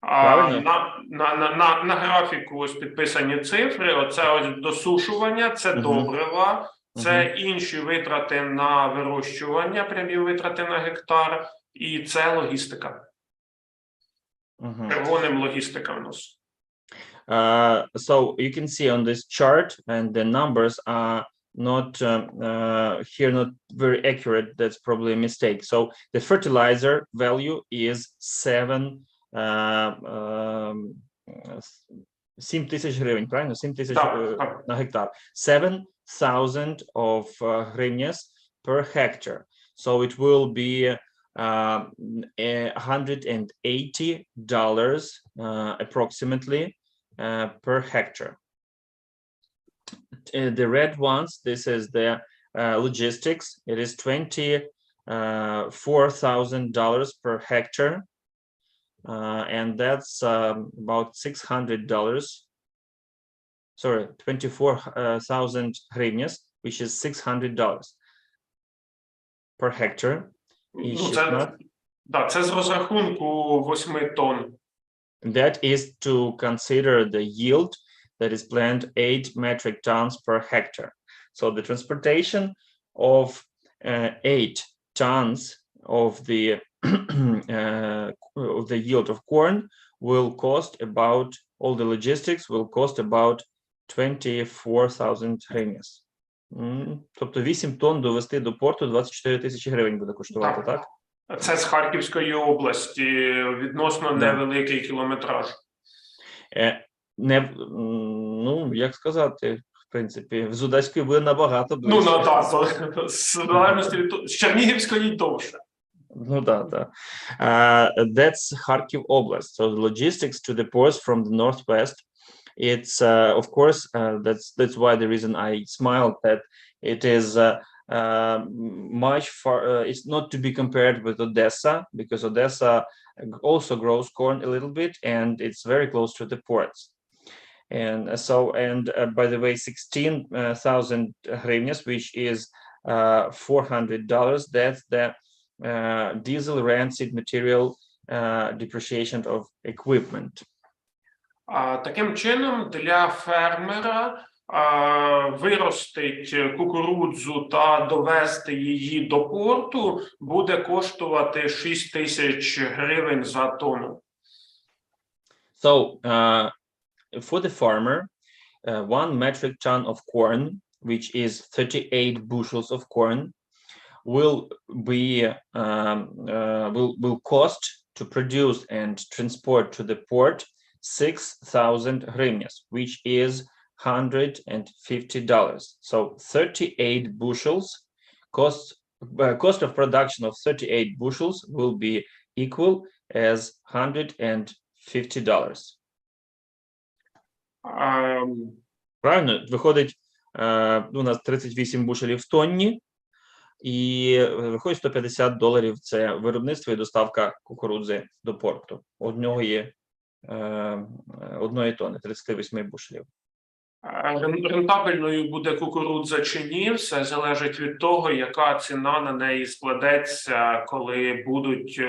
На графіку ось підписані цифри. Оце ось досушування, це добрива, це інші витрати на вирощування, прямі витрати на гектар, і це логістика. Червоним логістика в нас. So you can see on this chart, and the numbers are not here, not very accurate. That's probably a mistake. So the fertilizer value is 7 тисяч гривень, правильно? 7 тисяч на гектар. 7,000 of hryvnias per hectare. So it will be $180 approximately per hectare. The red ones, this is the logistics. It is $24,000 per hectare. And that's about $600. Sorry, 24,000 hryvnias, which is $600 per hectare. Це з розрахунку 8 тонн. That is to consider the yield that is planned 8 metric tons per hectare. So the transportation of 8 tons of the yield of corn will cost about, all the logistics will cost about 24,000 hryvnias. Тобто 8 тонн довести до порту 24 тисячі гривень буде коштувати, так? Це з Харківської області, відносно невеликий кілометраж. Ну, як сказати, в принципі, з Одеської буде набагато ближче. Ну, так, з Чернігівської довше. Ну, так. That's Kharkiv Oblast. So the logistics to the ports from the northwest It's of course that's why the reason I smiled, that it is much far. It's not to be compared with Odessa, because Odessa also grows corn a little bit, and it's very close to the ports. And by the way, 16,000 hryvnias, which is $400. That's the diesel, rancid material, depreciation of equipment. Таким чином, для фермера виростить кукурудзу та довести її до порту буде коштувати 6 тисяч гривень за тонну. So for the farmer, 1 metric ton of corn, which is 38 bushels of corn, will cost to produce and transport to the port 6,000 hryvnias, which is $150. So 38 bushels cost of production of 38 bushels will be equal as $150. Правильно? Виходить, у нас 38 бушелів в тонні, і виходить $150 – це виробництво і доставка кукурудзи до порту. Одної тонни, 38 бушелів. Рентабельною буде кукурудза чи ні, все залежить від того, яка ціна на неї складеться, коли будуть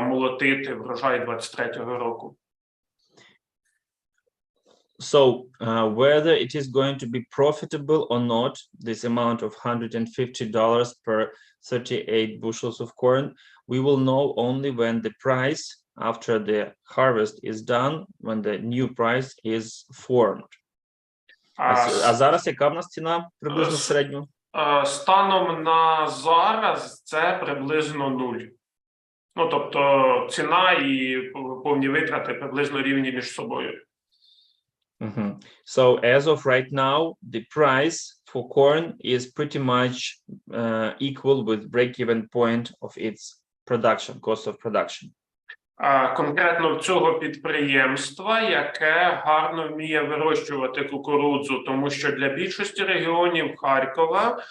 молотити врожай 23-го року. So whether it is going to be profitable or not, this amount of $150 per 38 bushels of corn, we will know only when the price after the harvest is done, when the new price is formed. А зараз яка в нас ціна приблизно в середньому? Станом на зараз це приблизно 0. Ну, тобто ціна і повні витрати приблизно рівні між собою. So as of right now, the price for corn is pretty much equal with break-even point of its production, cost of production. Конкретно в цього підприємства, яке гарно вміє вирощувати кукурудзу, тому що для більшості регіонів Харкова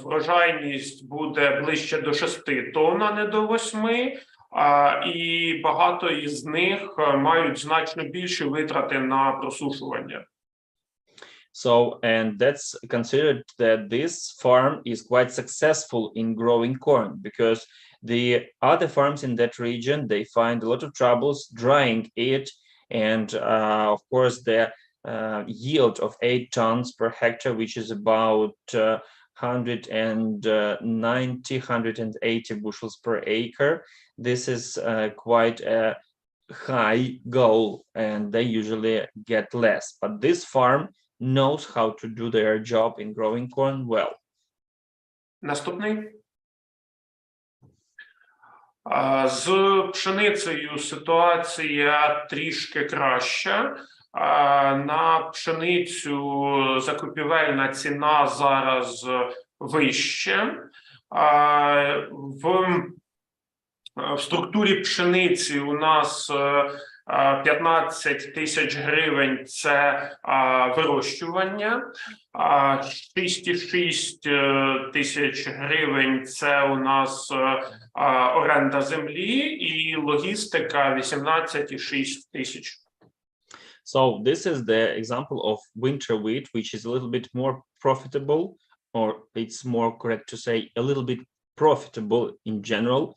врожайність буде ближче до 6 тонн, а не до 8, і багато із них мають значно більші витрати на просушування. So, and that's considered that this farm is quite successful in growing corn, because the other farms in that region, they find a lot of troubles drying it, and of course the yield of 8 tons per hectare, which is about 180 bushels per acre. This is quite a high goal, and they usually get less. But this farm knows how to do their job in growing corn well. Наступний. З пшеницею ситуація трішки краща. На пшеницю закупівельна ціна зараз вища. В структурі пшениці у нас 15 тисяч гривень – це вирощування, 6,6 тисяч гривень – це у нас оренда землі, і логістика 18,6 тисяч. So this is the example of winter wheat, which is a little bit more profitable, or it's more correct to say a little bit profitable in general.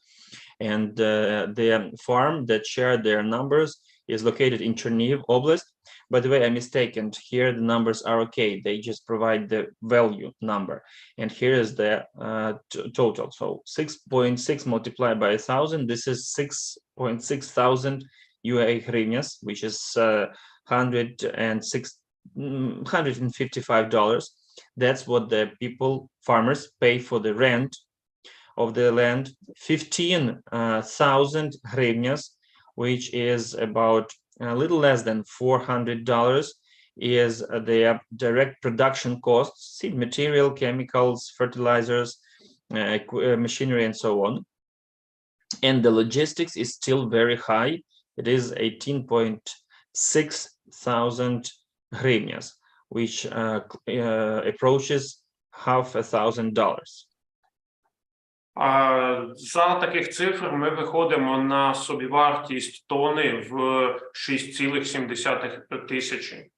And the farm that shared their numbers is located in Chernihiv Oblast. By the way, I'm mistaken. Here the numbers are okay. They just provide the value number. And here is the total. So 6.6 multiplied by 1,000. This is 6.6 thousand UA hryvnias, which is $155. That's what the farmers pay for the rent of the land. 15,000 hryvnias, which is about a little less than $400, is their direct production costs: seed material, chemicals, fertilizers, machinery, and so on. And the logistics is still very high. It is $18.6 hryvnias, which approaches $500. За таких цифр ми виходимо на собівартість тони в 6,7 тисячі.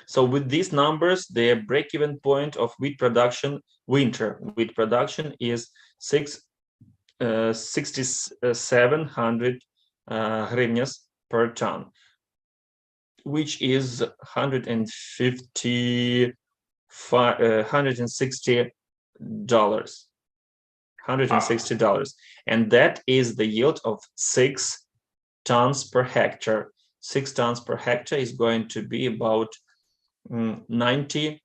So with these numbers, the break-even point of wheat production, winter wheat production, is 6,700 hryvnias per ton, which is $160. $160, and that is the yield of 6 tons per hectare. 6 tons per hectare is going to be about 100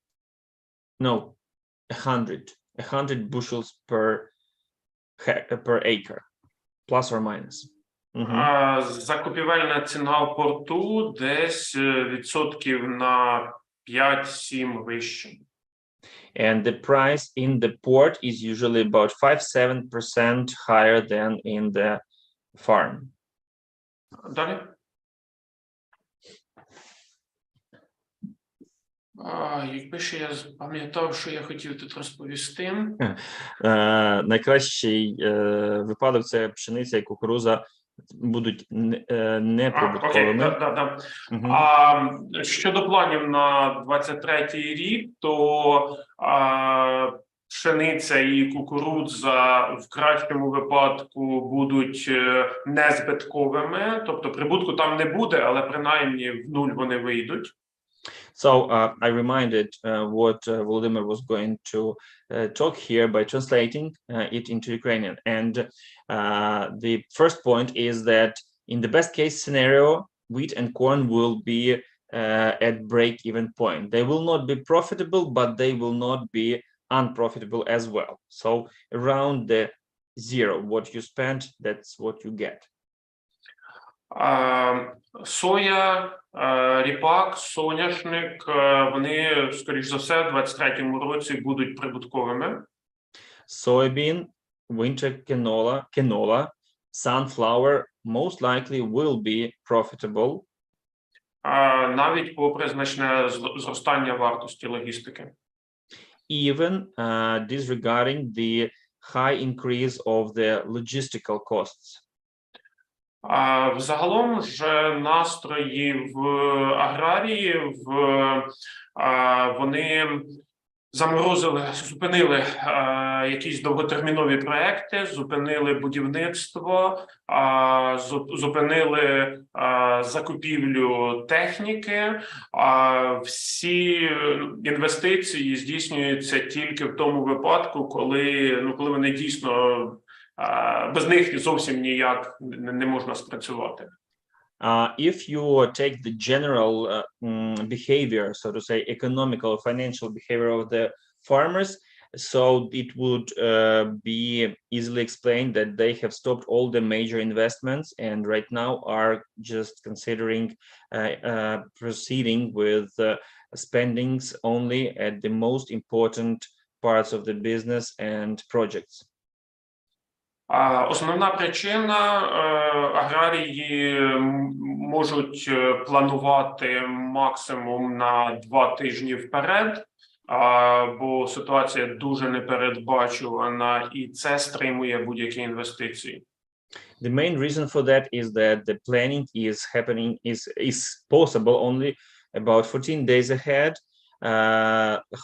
bushels per acre, plus or minus. Закупівельна ціна в порту десь відсотків на 5-7 вище. And the price in the port is usually about 5-7% higher than in the farm. Далі. Якби ще я пам'ятав, що я хотів тут розповісти. Найкращий випадок – це пшениця і кукурудза будуть неприбутковими. Щодо планів на 23-й рік, то пшениця і кукурудза в кращому випадку будуть незбитковими, тобто прибутку там не буде, але принаймні в нуль вони вийдуть. So I reminded what Volodymyr was going to talk here by translating it into Ukrainian. And the first point is that in the best case scenario, wheat and corn will be at break-even point. They will not be profitable, but they will not be unprofitable as well. So around the zero, what you spend, that's what you get. Соя, ріпак, соняшник, вони, скоріш за все, в 23-му році будуть прибутковими. Soybean, winter canola, sunflower most likely will be profitable. Навіть попри значне зростання вартості логістики. Even disregarding the high increase of the logistical costs. Взагалом ж настрої в аграрії, вони зупинили якісь довготермінові проекти, зупинили будівництво, зупинили закупівлю техніки. Всі інвестиції здійснюються тільки в тому випадку, коли вони дійсно без них зовсім ніяк не можна спрацювати. If you take the general behavior, so to say, economical or financial behavior of the farmers, so it would be easily explained that they have stopped all the major investments and right now are just considering proceeding with spendings only at the most important parts of the business and projects. Основна причина – аграрії можуть планувати максимум на 2 тижні вперед, бо ситуація дуже непередбачувана і це стримує будь-які інвестиції. The main reason for that is that the planning is possible only about 14 days ahead,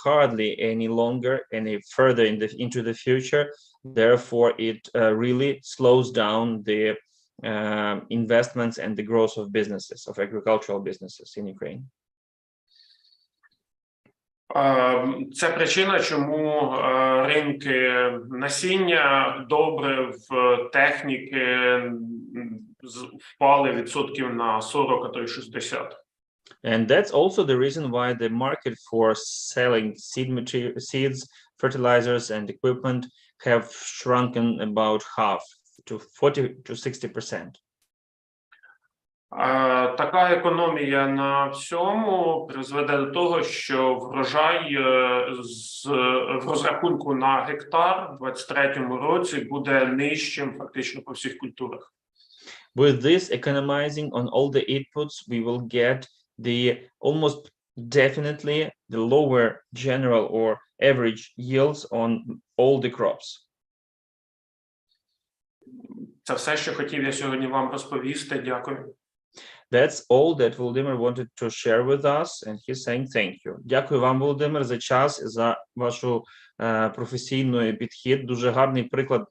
hardly any longer, any further into the future. Therefore, it really slows down the investments and the growth of businesses, of agricultural businesses in Ukraine. Це причина, чому ринки насіння, добрив, техніки впали відсотків на 40, а то й 60. And that's also the reason why the market for selling seeds, fertilizers, and equipment have shrunken about half, to 40-60%. Така економія на всьому призведе до того, що врожай в розрахунку на гектар в 23-му році буде нижчим фактично по всіх культурах. With this economizing on all the inputs, we will get the almost definitely the lower general or average yields on all the crops. Це все, що хотів я сьогодні вам розповісти. Дякую. That's all that Volodymyr wanted to share with us, and he's saying thank you. Дякую вам, Володимир, за час, за вашу професійний підхід. Дуже гарний приклад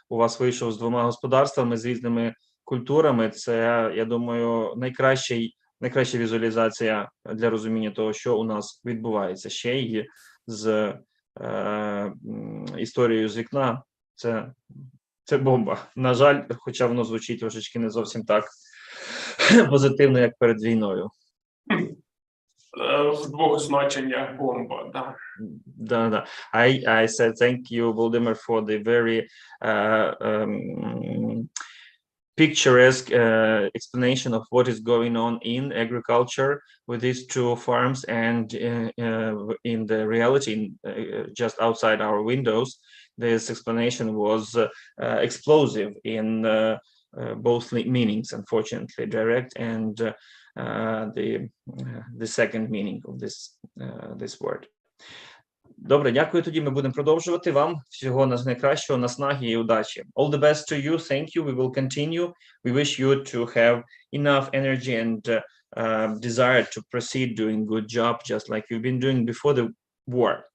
у вас вийшов з двома господарствами, з різними культурами. Це, я думаю, найкраща візуалізація для розуміння того, що у нас відбувається. Ще й з історією з вікна. Це бомба. На жаль, хоча воно звучить трошечки не зовсім так позитивно, як перед війною. В двох значеннях бомба, да. Да. I said thank you, Volodymyr, for the very picturesque explanation of what is going on in agriculture with these two farms and in the reality just outside our windows. This explanation was explosive in both meanings, unfortunately, direct and the second meaning of this word. Добре, дякую. Тоді ми будемо продовжувати. Вам всього найкращого, наснаги і удачі. All the best to you. Thank you. We will continue. We wish you to have enough energy and desire to proceed doing good job, just like you've been doing before the war.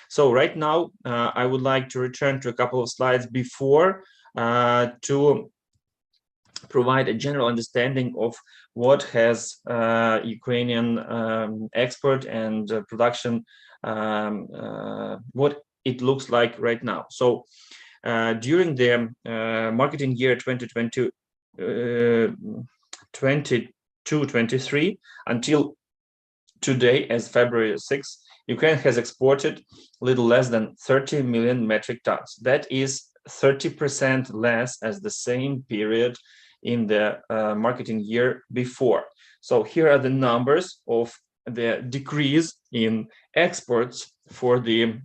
So right now, I would like to return to a couple of slides before to provide a general understanding of what has Ukrainian export and production, what it looks like right now. So during the marketing year 2022-23 until today, as February 6th, Ukraine has exported a little less than 30 million metric tons. That is 30% less as the same period in the marketing year before. So here are the numbers of the decrease in exports for the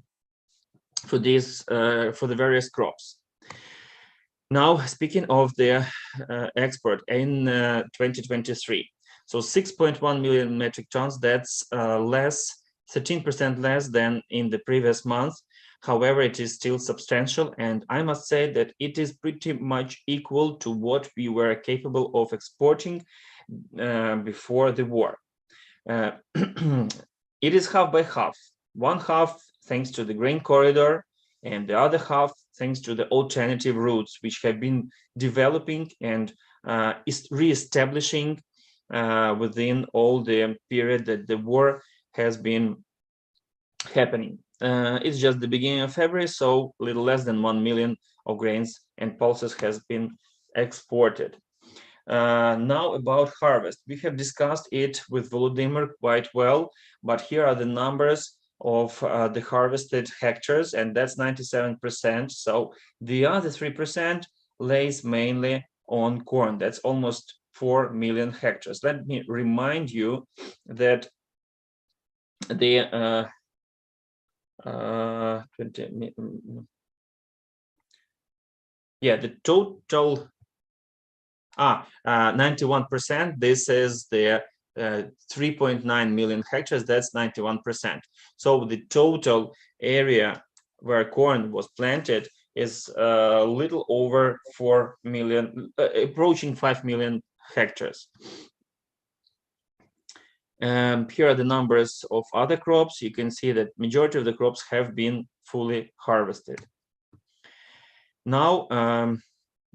various crops. Now, speaking of the export in 2023, so 6.1 million metric tons, that's 13% less than in the previous month. However, it is still substantial, and I must say that it is pretty much equal to what we were capable of exporting before the war. It is half by half. One half thanks to the grain corridor, and the other half thanks to the alternative routes, which have been developing and re-establishing within all the period that the war has been happening. It's just the beginning of February, so a little less than 1 million of grains and pulses has been exported. Now about harvest. We have discussed it with Volodymyr quite well, but here are the numbers of the harvested hectares, and that's 97%. So the other 3% lays mainly on corn. That's almost 4 million hectares. Let me remind you that the 91%, this is the 3.9 million hectares, that's 91%. So the total area where corn was planted is a little over 4 million, approaching 5 million hectares. Here are the numbers of other crops. You can see that majority of the crops have been fully harvested. Now,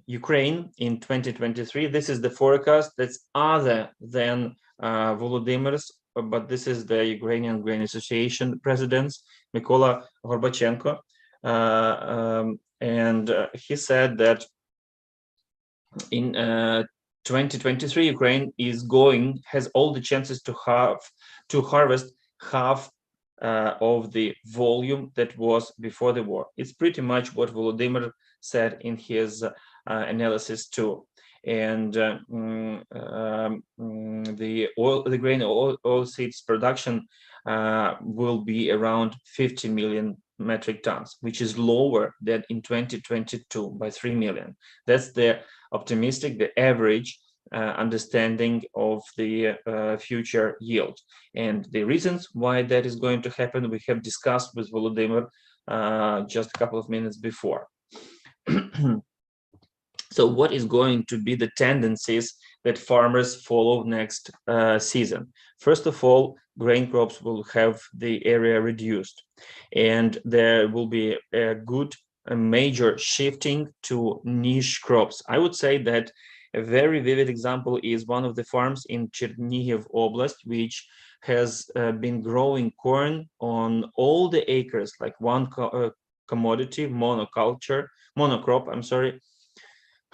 Ukraine in 2023, this is the forecast that's other than Volodymyr's, but this is the Ukrainian Grain Association president, Mykola Gorbachenko. And he said that in 2023, Ukraine has all the chances to harvest half of the volume that was before the war. It's pretty much what Volodymyr said in his analysis too. And the grain oilseeds production will be around 50 million metric tons, which is lower than in 2022 by 3 million. That's the optimistic, the average understanding of the future yield. And the reasons why that is going to happen, we have discussed with Volodymyr just a couple of minutes before. So what is going to be the tendencies that farmers follow next season? First of all, grain crops will have the area reduced, and there will be a major shifting to niche crops. I would say that a very vivid example is one of the farms in Chernihiv Oblast, which has been growing corn on all the acres, like one commodity, monocrop, I'm sorry,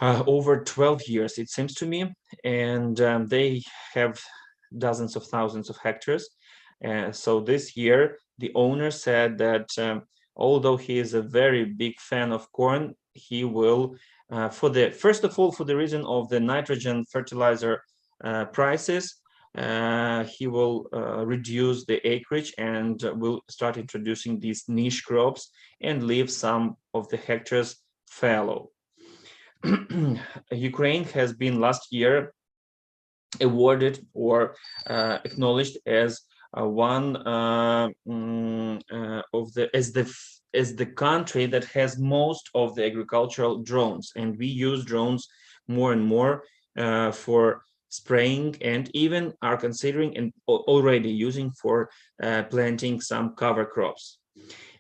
over 12 years, it seems to me, and they have dozens of thousands of hectares. So this year, the owner said that although he is a very big fan of corn, he will, first of all, for the reason of the nitrogen fertilizer prices, he will reduce the acreage and will start introducing these niche crops and leave some of the hectares fallow. Ukraine has been last year awarded or acknowledged as one of the country that has most of the agricultural drones, and we use drones more and more for spraying, and even are considering and already using for planting some cover crops.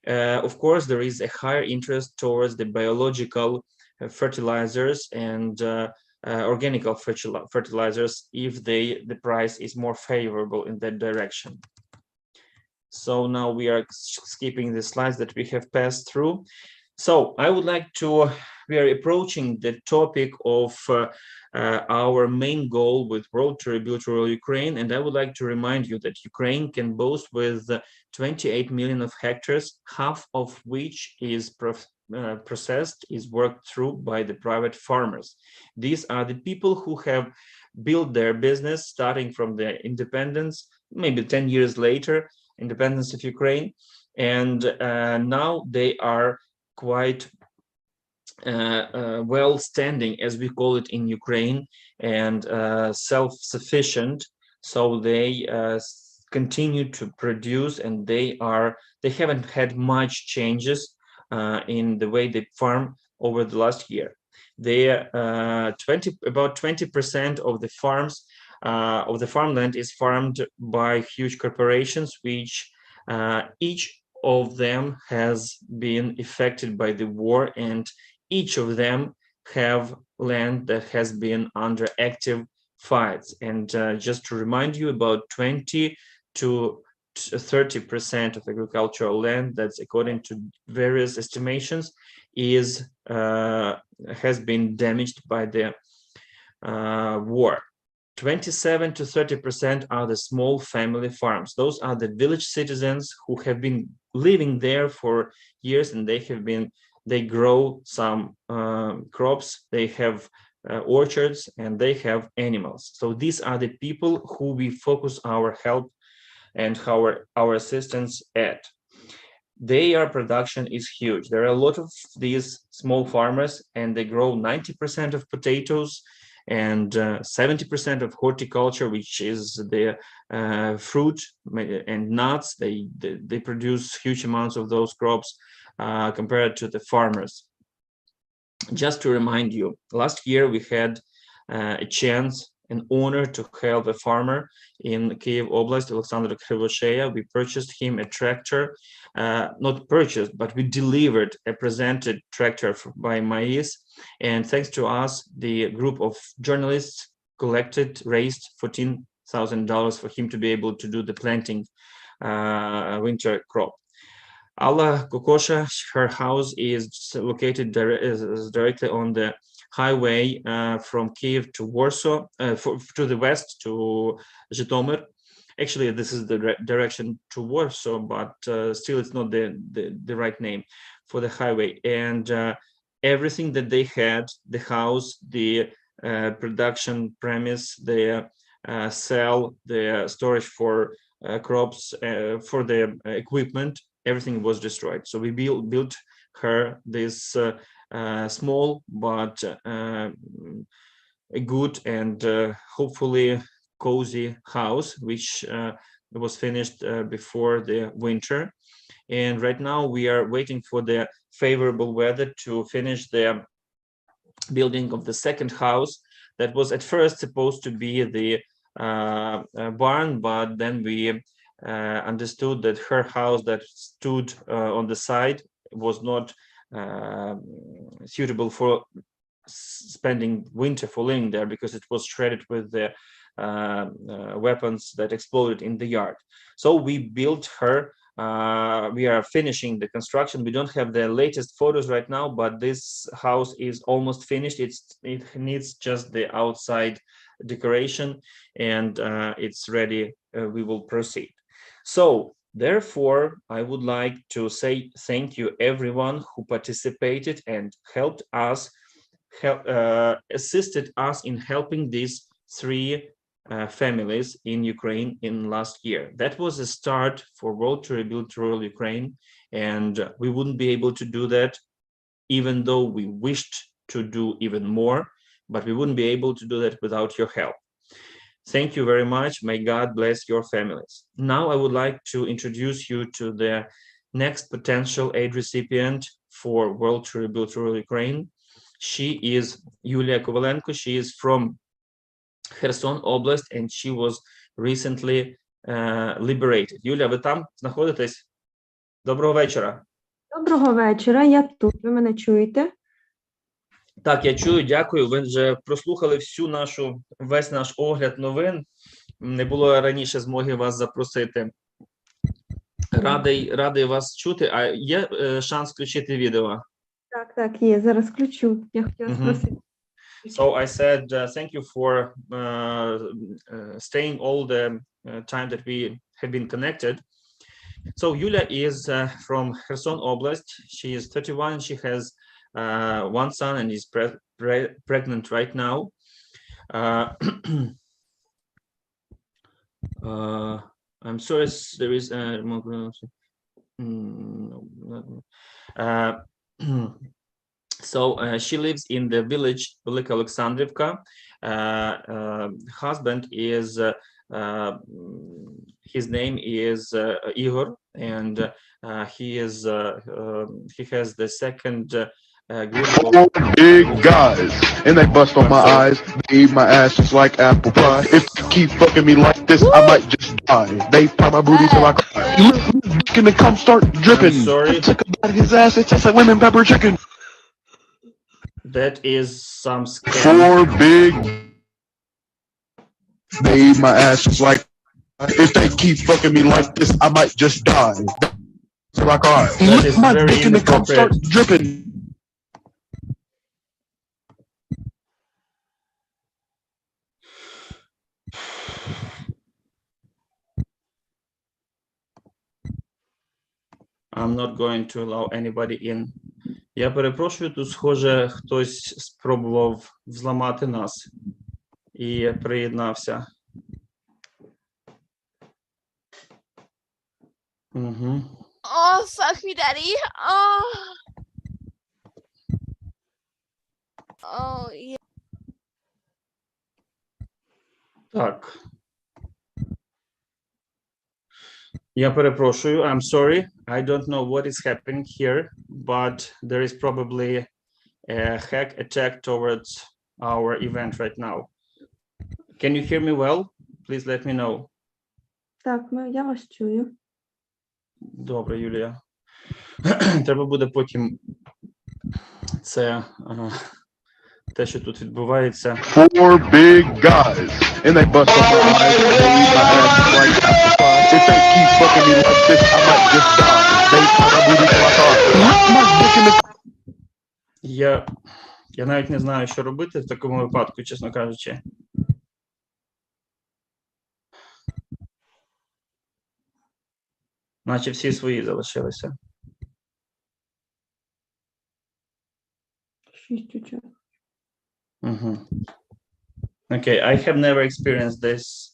Of course, there is a higher interest towards the biological fertilizers and organic fertilizers if the price is more favorable in that direction. So now we are skipping the slides that we have passed through. So I would like to, we are approaching the topic of our main goal with World to Rebuild Rural Ukraine, and I would like to remind you that Ukraine can boast with 28 million of hectares, half of which is processed, is worked through by the private farmers. These are the people who have built their business starting from the independence, maybe 10 years later, independence of Ukraine, and now they are quite well standing, as we call it in Ukraine, and self-sufficient. So they continue to produce, and they haven't had much changes in the way they farm over the last year. They about 20% of the farms of the farmland is farmed by huge corporations, which each of them has been affected by the war, and each of them have land that has been under active fights. And just to remind you, about 20 to 30% of agricultural land, that's according to various estimations, has been damaged by the war. 27 to 30% are the small family farms. Those are the village citizens who have been living there for years, and they grow some crops, they have orchards, and they have animals. So these are the people who we focus our help and our assistance at. Their production is huge. There are a lot of these small farmers, and they grow 90% of potatoes and 70% of horticulture, which is the fruit and nuts. They produce huge amounts of those crops compared to the farmers. Just to remind you, last year we had a chance, an honor to help a farmer in Kiev Oblast, Alexander Krivosheya. We purchased him a tractor, not purchased, but we delivered a presented tractor by Mais. And thanks to us, the group of journalists raised $14,000 for him to be able to do the planting winter crop. Alla Kokosha, her house is located directly on the highway from Kiev to Warsaw, to the west to Zhytomyr. Actually, this is the direction to Warsaw, but still it's not the right name for the highway. And everything that they had, the house, the production premise, the cell, the storage for crops, for the equipment, everything was destroyed. So we built her this small but a good and hopefully cozy house, which was finished before the winter. And right now we are waiting for the favorable weather to finish the building of the second house that was at first supposed to be the barn, but then we understood that her house that stood on the side was not suitable for spending winter for living there, because it was shredded with the weapons that exploded in the yard. So we built her. We are finishing the construction. We don't have the latest photos right now, but this house is almost finished. It needs just the outside decoration, and it's ready. We will proceed. So therefore, I would like to say thank you everyone who participated and helped us, assisted us in helping these three families in Ukraine in last year. That was a start for World to Rebuild Rural Ukraine, and we wouldn't be able to do that even though we wished to do even more, but we wouldn't be able to do that without your help. Thank you very much. May God bless your families. Now I would like to introduce you to the next potential aid recipient for World to Rebuild Rural Ukraine. She is Yulia Kovalenko. She is from Kherson oblast, and she was recently liberated. Юля, ви там знаходитесь? Доброго вечора. Доброго вечора, я тут. Ви мене чуєте? Так, я чую, дякую. Ви вже прослухали весь наш огляд новин. Не було раніше змоги вас запросити. Радий вас чути. А є шанс включити відео? Так, є. Зараз включу. Я хотіла спросити. So I said thank you for staying all the time that we have been connected. So Yulia is from Kherson Oblast. She is 31. She has one son and is pregnant right now. I'm sorry, there is so she lives in the village Velika Alexandrivka. Husband is his name is Igor, and he has the second group of big guys, and they bust on my eyes. They eat my ass just like apple pie. If you keep fucking me like this, I might just die. They pop my booty till I cry. You can come start dripping. I'm sorry. Took about his ass. It tastes like lemon pepper chicken. That is some scam. 4 big. They eat my ass just like. If they keep fucking me like this, I might just die. Till I cry. That is my very dick in the come start inappropriate. dripping. I'm not going to allow anybody in. Я перепрошую, тут, схоже, хтось спробував взламати нас і приєднався. Угу. Oh, fuck me, daddy. Oh. Oh, yeah. Так. Я перепрошую, I'm sorry. I don't know what is happening here, but there is probably a hack attack towards our event right now. Can you hear me well? Please let me know. Так, я вас чую. Добре, Юлія. Треба буде потім це те, що тут відбувається. 4 big guys, and they bust on my eyes. They eat my ass like apple pie. If they keep fucking me like this, I might just die. They pop my booty till I cry. My dick in the. Я навіть не знаю, що робити в такому випадку, чесно кажучи. Наче всі свої залишилися. 6 учасників. Okay, I have never experienced this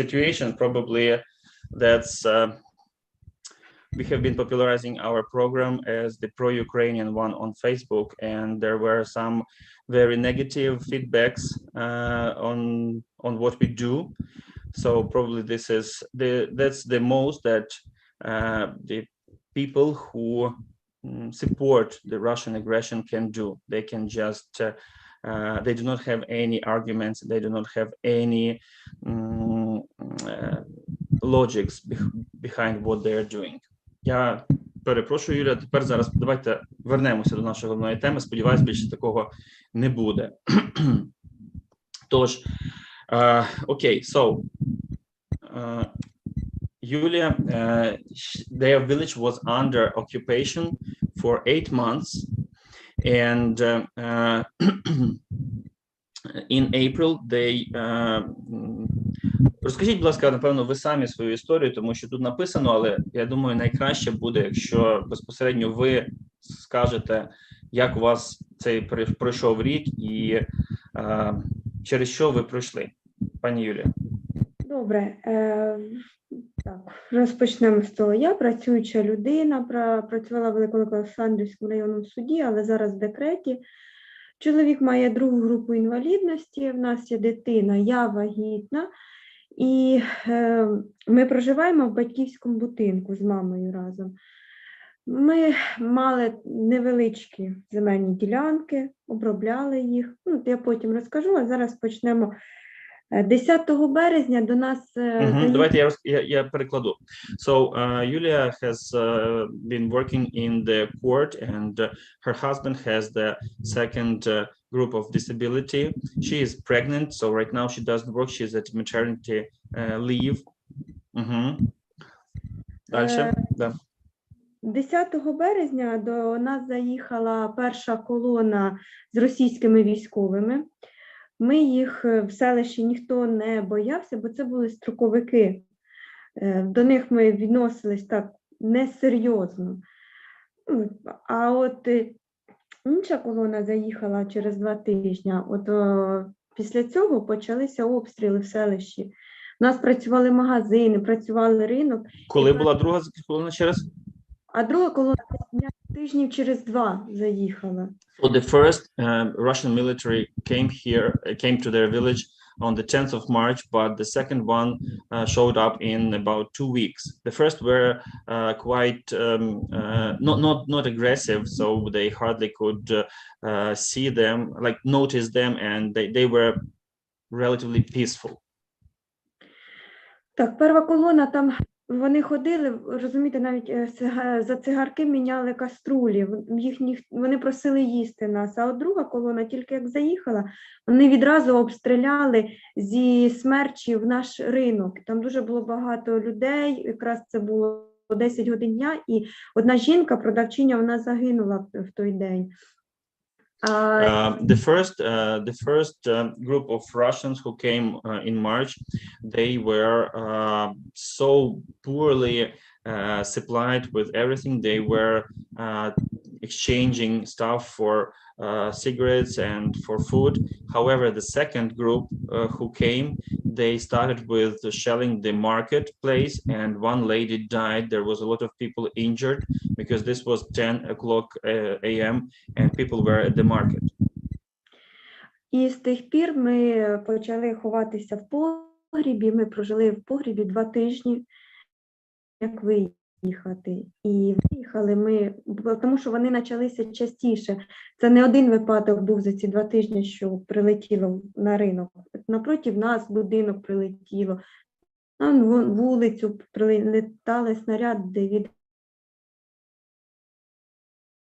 situation. Probably that's we have been popularizing our program as the pro-Ukrainian one on Facebook, and there were some very negative feedbacks on what we do. So probably that's the most that the people who support the Russian aggression can do. They can just they do not have any arguments. They do not have any logics behind what they are doing. Я перепрошую, Юля, тепер зараз давайте вернемося до нашої головної теми. Сподіваюсь, більше такого не буде. Тож, окей, so, Yulia, their village was under occupation for 8 months, and in April they розкажіть, будь ласка, напевно, ви самі свою історію, тому що тут написано, але я думаю, найкраще буде, якщо безпосередньо ви скажете, як у вас цей пройшов рік і через що ви пройшли, пані Юлія. Добре, так, розпочнемо з того. Я працююча людина, працювала в Великоолександрівському районному суді, але зараз в декреті. Чоловік має 2-гу групу інвалідності, в нас є дитина, я вагітна. І ми проживаємо в батьківському будинку з мамою разом. Ми мали невеличкі земельні ділянки, обробляли їх. Ну, я потім розкажу, а зараз почнемо. 10 березня до нас... Давайте я перекладу. So, Yulia has been working in the court, and her husband has the second group of disability. She is pregnant, so right now she doesn't work. She's at maternity leave. Дальше. Да. 10 березня до нас заїхала перша колона з російськими військовими. Ми їх в селищі ніхто не боявся, бо це були строковики. До них ми відносились так несерйозно. А от інша колона заїхала через 2 тижні. От після цього почалися обстріли в селищі. У нас працювали магазини, працювали ринок. Коли була друга колона через? А друга колона тижнів через 2 заїхала. So the first Russian military came to their village on the 10th of March, but the second one showed up in about 2 weeks. The first were quite not aggressive, so they hardly could see them, like notice them, and they were relatively peaceful. Так, перша колона там. Вони ходили, розумієте, навіть за цигарки міняли каструлі, вони просили їсти нас, а от друга колона тільки як заїхала, вони відразу обстріляли зі смерчів наш ринок. Там дуже було багато людей, якраз це було 10 годин дня, і одна жінка, продавчиня, вона загинула в той день. The first group of Russians who came in March, they were so poorly supplied with everything. They were exchanging stuff for cigarettes and for food. However, the second group who came, they started with shelling the marketplace, and one lady died. There was a lot of people injured because this was 10 o'clock a.m. and people were at the market. І з тих пір ми почали ховатися в погрібі. Ми прожили в погрібі 2 тижні, як виїхати. І виїхали ми, тому що вони почалися частіше. Це не один випадок був за ці 2 тижні, що прилетіло на ринок. Напроти нас будинок прилетіло, на вулицю прилетали снаряди від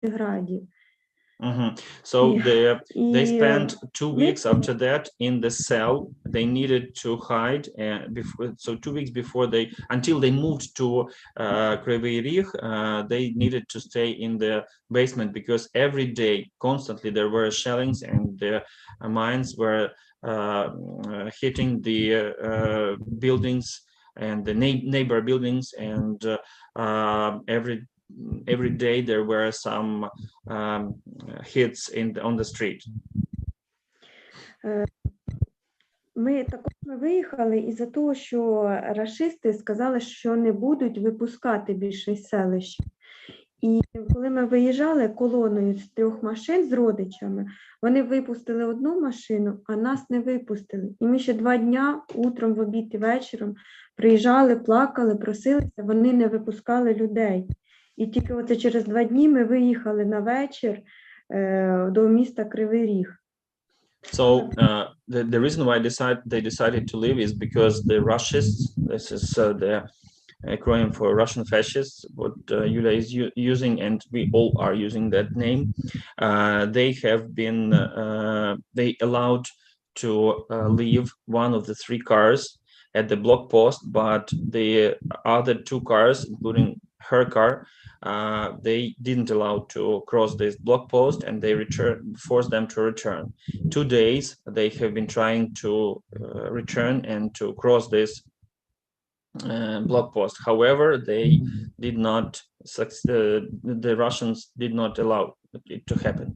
градів. So they spent 2 weeks after that in the cell. They needed to hide, so 2 weeks before until they moved to Kryvyi Rih, they needed to stay in the basement because every day, constantly, there were shellings and the mines were hitting the buildings and the neighbor buildings, and every day there were some hits on the street. Ми виїхали із-за того, що рашисти сказали, що не будуть випускати більше з селища. І коли ми виїжджали колоною з 3 машин з родичами, вони випустили одну машину, а нас не випустили. І ми ще 2 дня, утром, в обід і вечором, приїжджали, плакали, просилися, вони не випускали людей. І тільки оце через 2 дні ми виїхали на вечір до міста Кривий Ріг. So the reason why they decided to leave is because the Russians, this is the acronym for Russian fascists, what Yulia is using, and we all are using that name. They have been they allowed to leave one of the 3 cars at the block post, but the other 2 cars, including her car, they didn't allow to cross this block post, and they forced them to return. 2 days they have been trying to return and to cross this block post. However, they did not the Russians did not allow it to happen.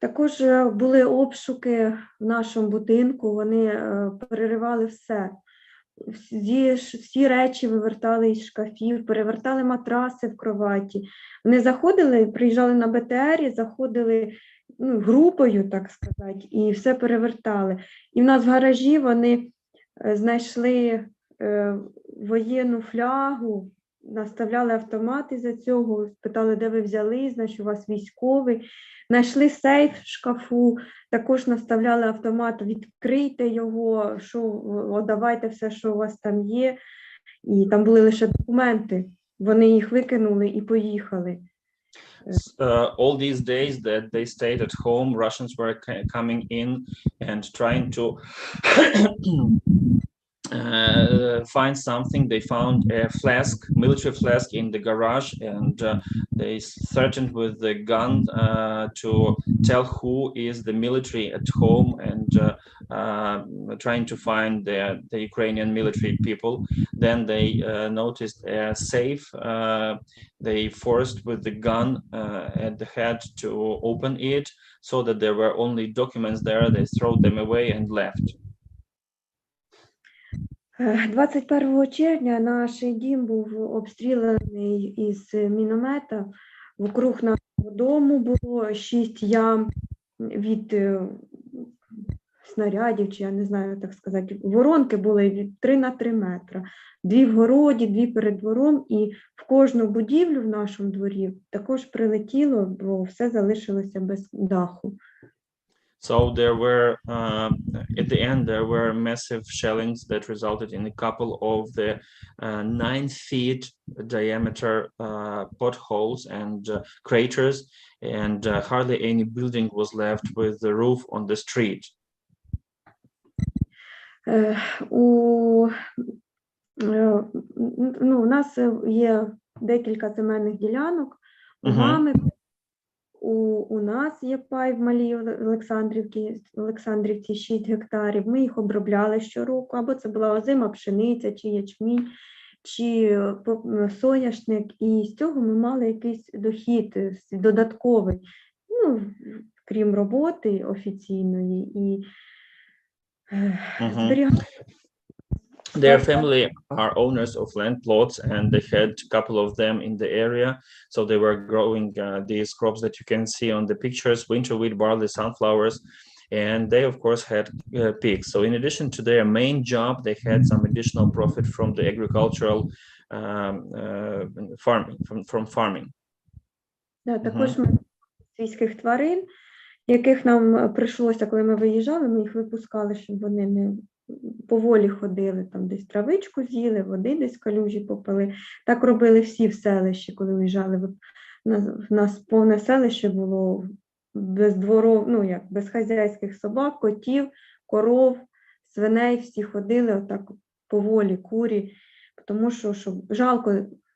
Також були обшуки в нашому будинку, вони переривали все. Всі речі вивертали із шкафів, перевертали матраси в кроваті. Вони заходили, приїжджали на БТРі, заходили групою, так сказати, і все перевертали. І в нас в гаражі вони знайшли воєнну флягу, наставляли автомати за цього, питали, де ви взяли, значить у вас військовий. Знайшли сейф в шкафу, також наставляли автомат, відкрийте його, давайте все, що у вас там є. І там були лише документи, вони їх викинули і поїхали. All these days that they stayed at home, Russians were coming in and trying to find something. They found a flask, military flask in the garage, and they threatened with the gun to tell who is the military at home, and trying to find the Ukrainian military people. Then they noticed a safe. They forced with the gun at the head to open it, so that there were only documents there. They threw them away and left. 21 червня наш дім був обстріляний із міномета. Вокруг нашого дому було 6 ям від снарядів, чи я не знаю, так сказати. Воронки були від 3 на 3 метри. 2 в городі, 2 перед двором, і в кожну будівлю в нашому дворі також прилетіло, бо все залишилося без даху. So there were, at the end, there were massive shellings that resulted in a couple of the 9 feet diameter potholes and craters, and hardly any building was left with the roof on the street. У нас є декілька земельних ділянок, у мами. У нас є пай в Малій Олександрівці 6 гектарів. Ми їх обробляли щороку, або це була озима пшениця, чи ячмінь, чи соняшник. І з цього ми мали якийсь дохід додатковий, крім роботи офіційної. І зберігали. Their family are owners of land plots, and they had a couple of them in the area. So they were growing these crops that you can see on the pictures: winter wheat, barley, sunflowers, and they of course had pigs. So in addition to their main job, they had some additional profit from the agricultural farming, from farming. Також ми свійських тварин, яких нам прийшлося, коли ми виїжджали, ми їх випускали, щоб вони не поволі ходили, там десь травичку з'їли, води десь калюжі попили. Так робили всі в селищі, коли виїжджали. В нас повне селище було без дворов, без хазяйських собак, котів, коров, свиней, всі ходили отак поволі, курі, тому що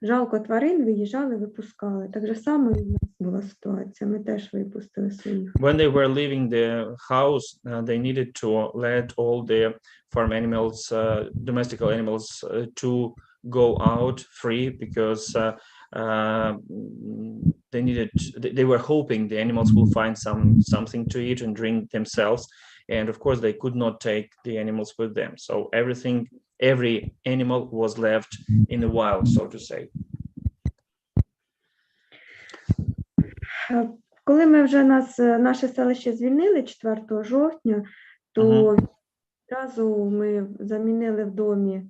жалко тварин, виїжджали, випускали. Так же само і в нас була ситуація, ми теж випустили своїх. When they were leaving the house, they needed to let all the farm animals, domestical animals, to go out free, because they were hoping the animals will find something to eat and drink themselves. and of course they could not take the animals with them. So every animal was left in the wild, so to say. Коли ми вже наше селище звільнили 4 жовтня, то одразу ми замінили в домі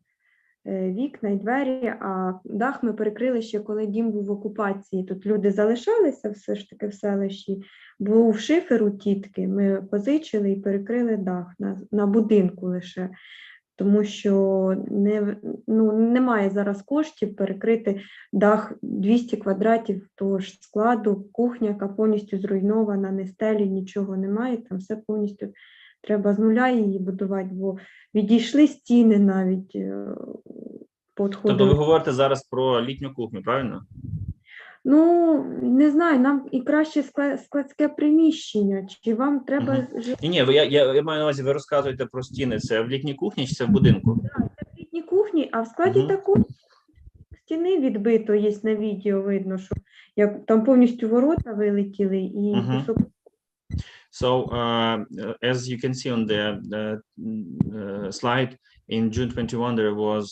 вікна і двері, а дах ми перекрили ще, коли дім був в окупації. Тут люди залишалися все ж таки в селищі, був шифер у тітки, ми позичили і перекрили дах на будинку лише, тому що немає зараз коштів перекрити дах 200 квадратів того ж складу, кухня, яка повністю зруйнована, не стелі, нічого немає, там все повністю треба з нуля її будувати, бо відійшли стіни навіть. Тобто ви говорите зараз про літню кухню, правильно? Ну, не знаю, нам і краще складське приміщення, чи вам треба... Ні, я маю на увазі, ви розказуєте про стіни, це в літній кухні чи це в будинку? Так, це в літній кухні, а в складі такої стіни відбито, є на відео, видно, що як там повністю ворота вилетіли і кусок. So, as you can see on the slide, in June 21, there was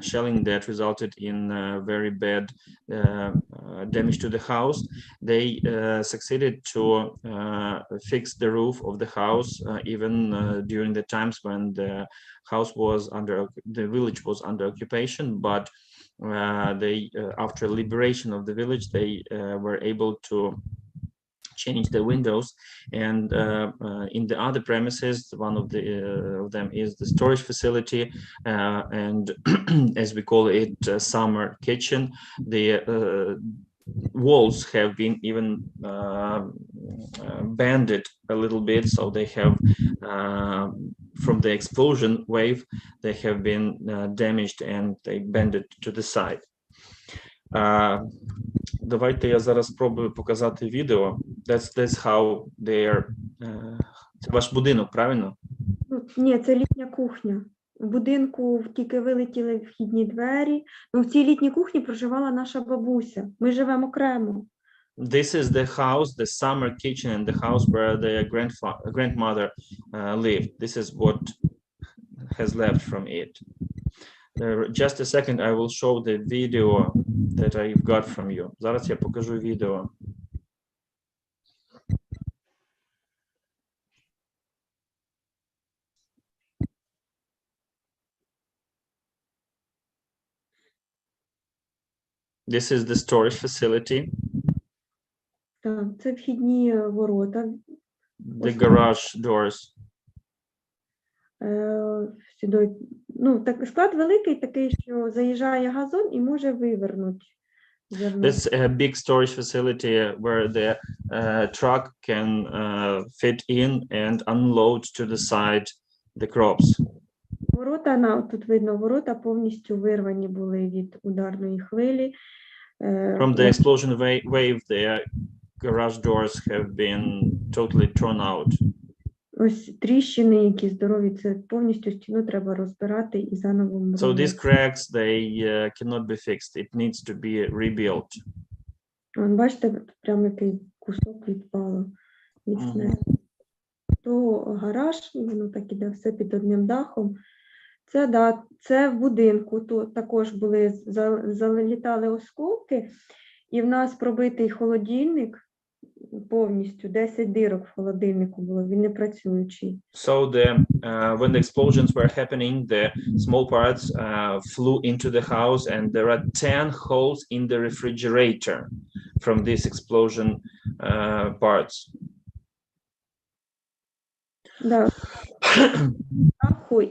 shelling that resulted in very bad damage to the house. They succeeded to fix the roof of the house, even during the times when the village was under occupation. But after liberation of the village, they were able to change the windows, and in the other premises, one of them is the storage facility, and as we call it, summer kitchen. The walls have been even bended a little bit, so they have from the explosion wave, they have been damaged and they bended to the side. Давайте я зараз спробую показати відео. That's how they are. Це ваш будинок, правильно? Ні, це літня кухня. В будинку тільки вилетіли вхідні двері. Ну, в цій літній кухні проживала наша бабуся. Ми живемо окремо. This is the house, the summer kitchen, and the house where the grandmother lived. This is what has left from it. Just a second, I will show the video that I've got from you. Зараз я покажу відео. This is the storage facility. Так, це вхідні ворота. The garage doors. Сюди, ну, так, склад великий, такий, що заїжджає газон і може вивернути. This a big storage facility where the truck can fit in and unload to the side the crops. Ворота, тут видно, ворота повністю вирвані були від ударної хвилі. From the explosion wave, the garage doors have been totally torn out. Ось тріщини, які здорові, це повністю стіну треба розбирати і заново робити. So these cracks, they cannot be fixed. It needs to be rebuilt. Бачите, прямо який кусок відпало від снаряду. То гараж, воно так іде все під одним дахом. Це, да, це в будинку, то також були, залітали осколки, і в нас пробитий холодильник, повністю 10 дирок в холодильнику було, він не працюючий. So when the explosions were happening, the small parts flew into the house, and there are 10 holes in the refrigerator from these explosion parts. Да.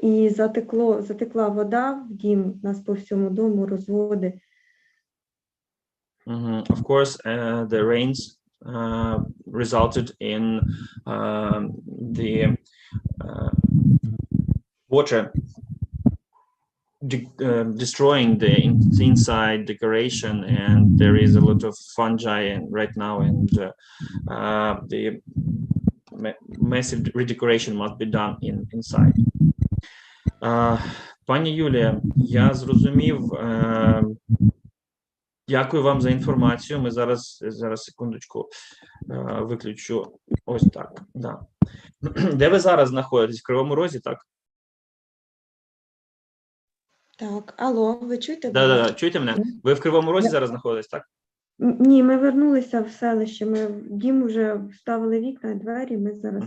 І затекла вода в дім, у нас по всьому дому розводи. Of course, the rains resulted in the water destroying the inside decoration, and there is a lot of fungi right now, and the massive redecoration must be done inside. Пані Юлія, я зрозумів. Дякую вам за інформацію. Ми зараз секундочку виключу. Ось так. Да. Де ви зараз знаходитесь? В Кривому Розі, так? Так, алло, ви чуєте? Да. Чуєте мене? Ви в Кривому Розі зараз знаходитесь, так? Ні, ми вернулися в селище, ми в дім вже вставили вікна, двері, ми зараз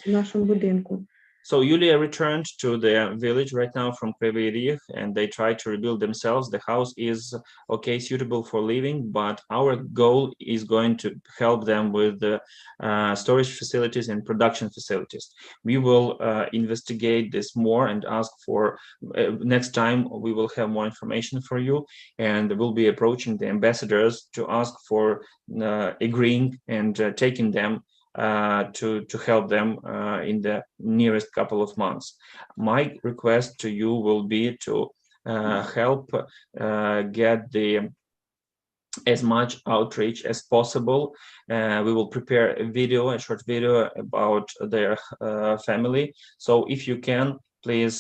в нашому будинку. So Yulia returned to their village right now from Kryvyi Rih, and they try to rebuild themselves. The house is okay, suitable for living, but our goal is going to help them with the storage facilities and production facilities. We will investigate this more and ask for next time we will have more information for you, and we'll be approaching the ambassadors to ask for agreeing and taking them to help them in the nearest couple of months. My request to you will be to help get as much outreach as possible. We will prepare a short video about their family. So if you can, please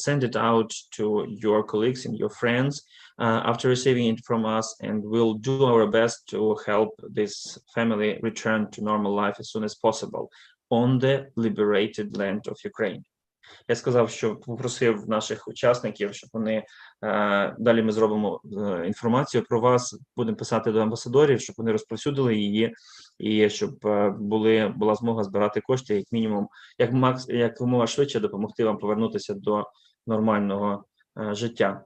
send it out to your colleagues and your friends after receiving it from us, and we'll do our best to help this family return to normal life as soon as possible on the liberated land of Ukraine. Я сказав, що попросив наших учасників, щоб вони далі ми зробимо інформацію про вас, будемо писати до амбасадорів, щоб вони розповсюдили її, і щоб була змога збирати кошти, як мінімум, якомога швидше допомогти вам повернутися до нормального життя.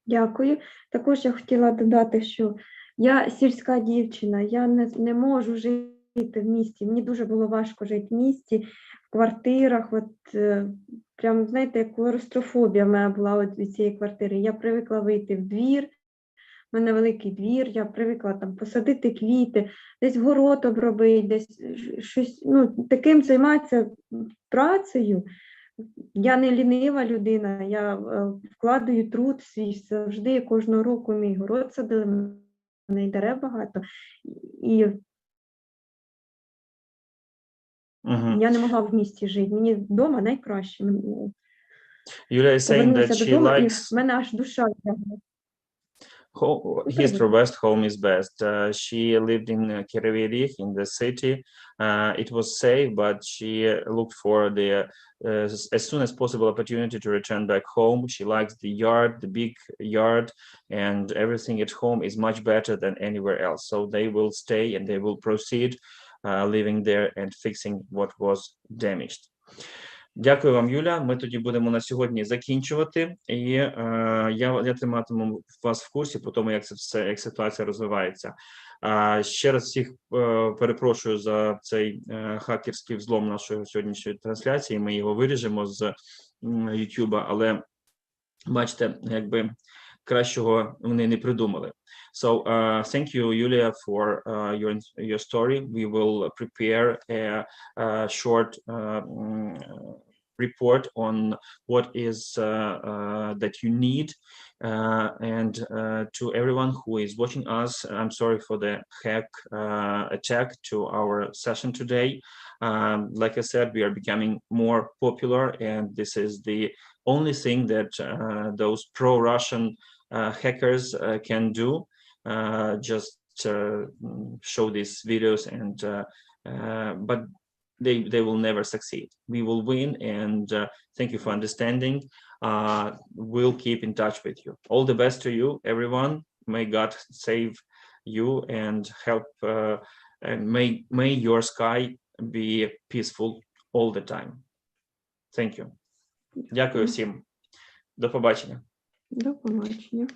Дякую. Також я хотіла додати, що я сільська дівчина, я не можу жити в місті. Мені дуже було важко жити в місті, в квартирах. Прям, знаєте, як клаустрофобія в мене була від цієї квартири. Я привикла вийти в двір, в мене великий двір, я привикла там посадити квіти, десь город обробити, десь щось, таким займатися працею. Я не лінива людина, я вкладаю труд свій завжди, кожного року мій город садили, в мене й дерев багато. І я не могла в місті жити, мені вдома найкраще. Yulia is saying that she likes... В мене аж душа тягне. East or west, home is best. She lived in Kherson in the city. It was safe, but she looked for the as soon as possible opportunity to return back home. She likes the yard, the big yard, and everything at home is much better than anywhere else. So they will stay and they will proceed living there and fixing what was damaged. Дякую вам, Юля. Ми тоді будемо на сьогодні закінчувати, і я триматиму вас в курсі по тому, як ситуація розвивається. Ще раз всіх перепрошую за цей хакерський взлом нашої сьогоднішньої трансляції. Ми його виріжемо з YouTube, але бачите, якби кращого вони не придумали. So thank you, Yulia, for your story. We will prepare a short report on what is that you need. And to everyone who is watching us, I'm sorry for the hack attack to our session today. Like I said, we are becoming more popular, and this is the only thing that those pro-Russian hackers can do. Just show these videos, and but they will never succeed. We will win, and thank you for understanding. We'll keep in touch with you. All the best to you, everyone. May God save you and help, and may your sky be peaceful all the time. Thank you. Дякую всім. До побачення. До побачення.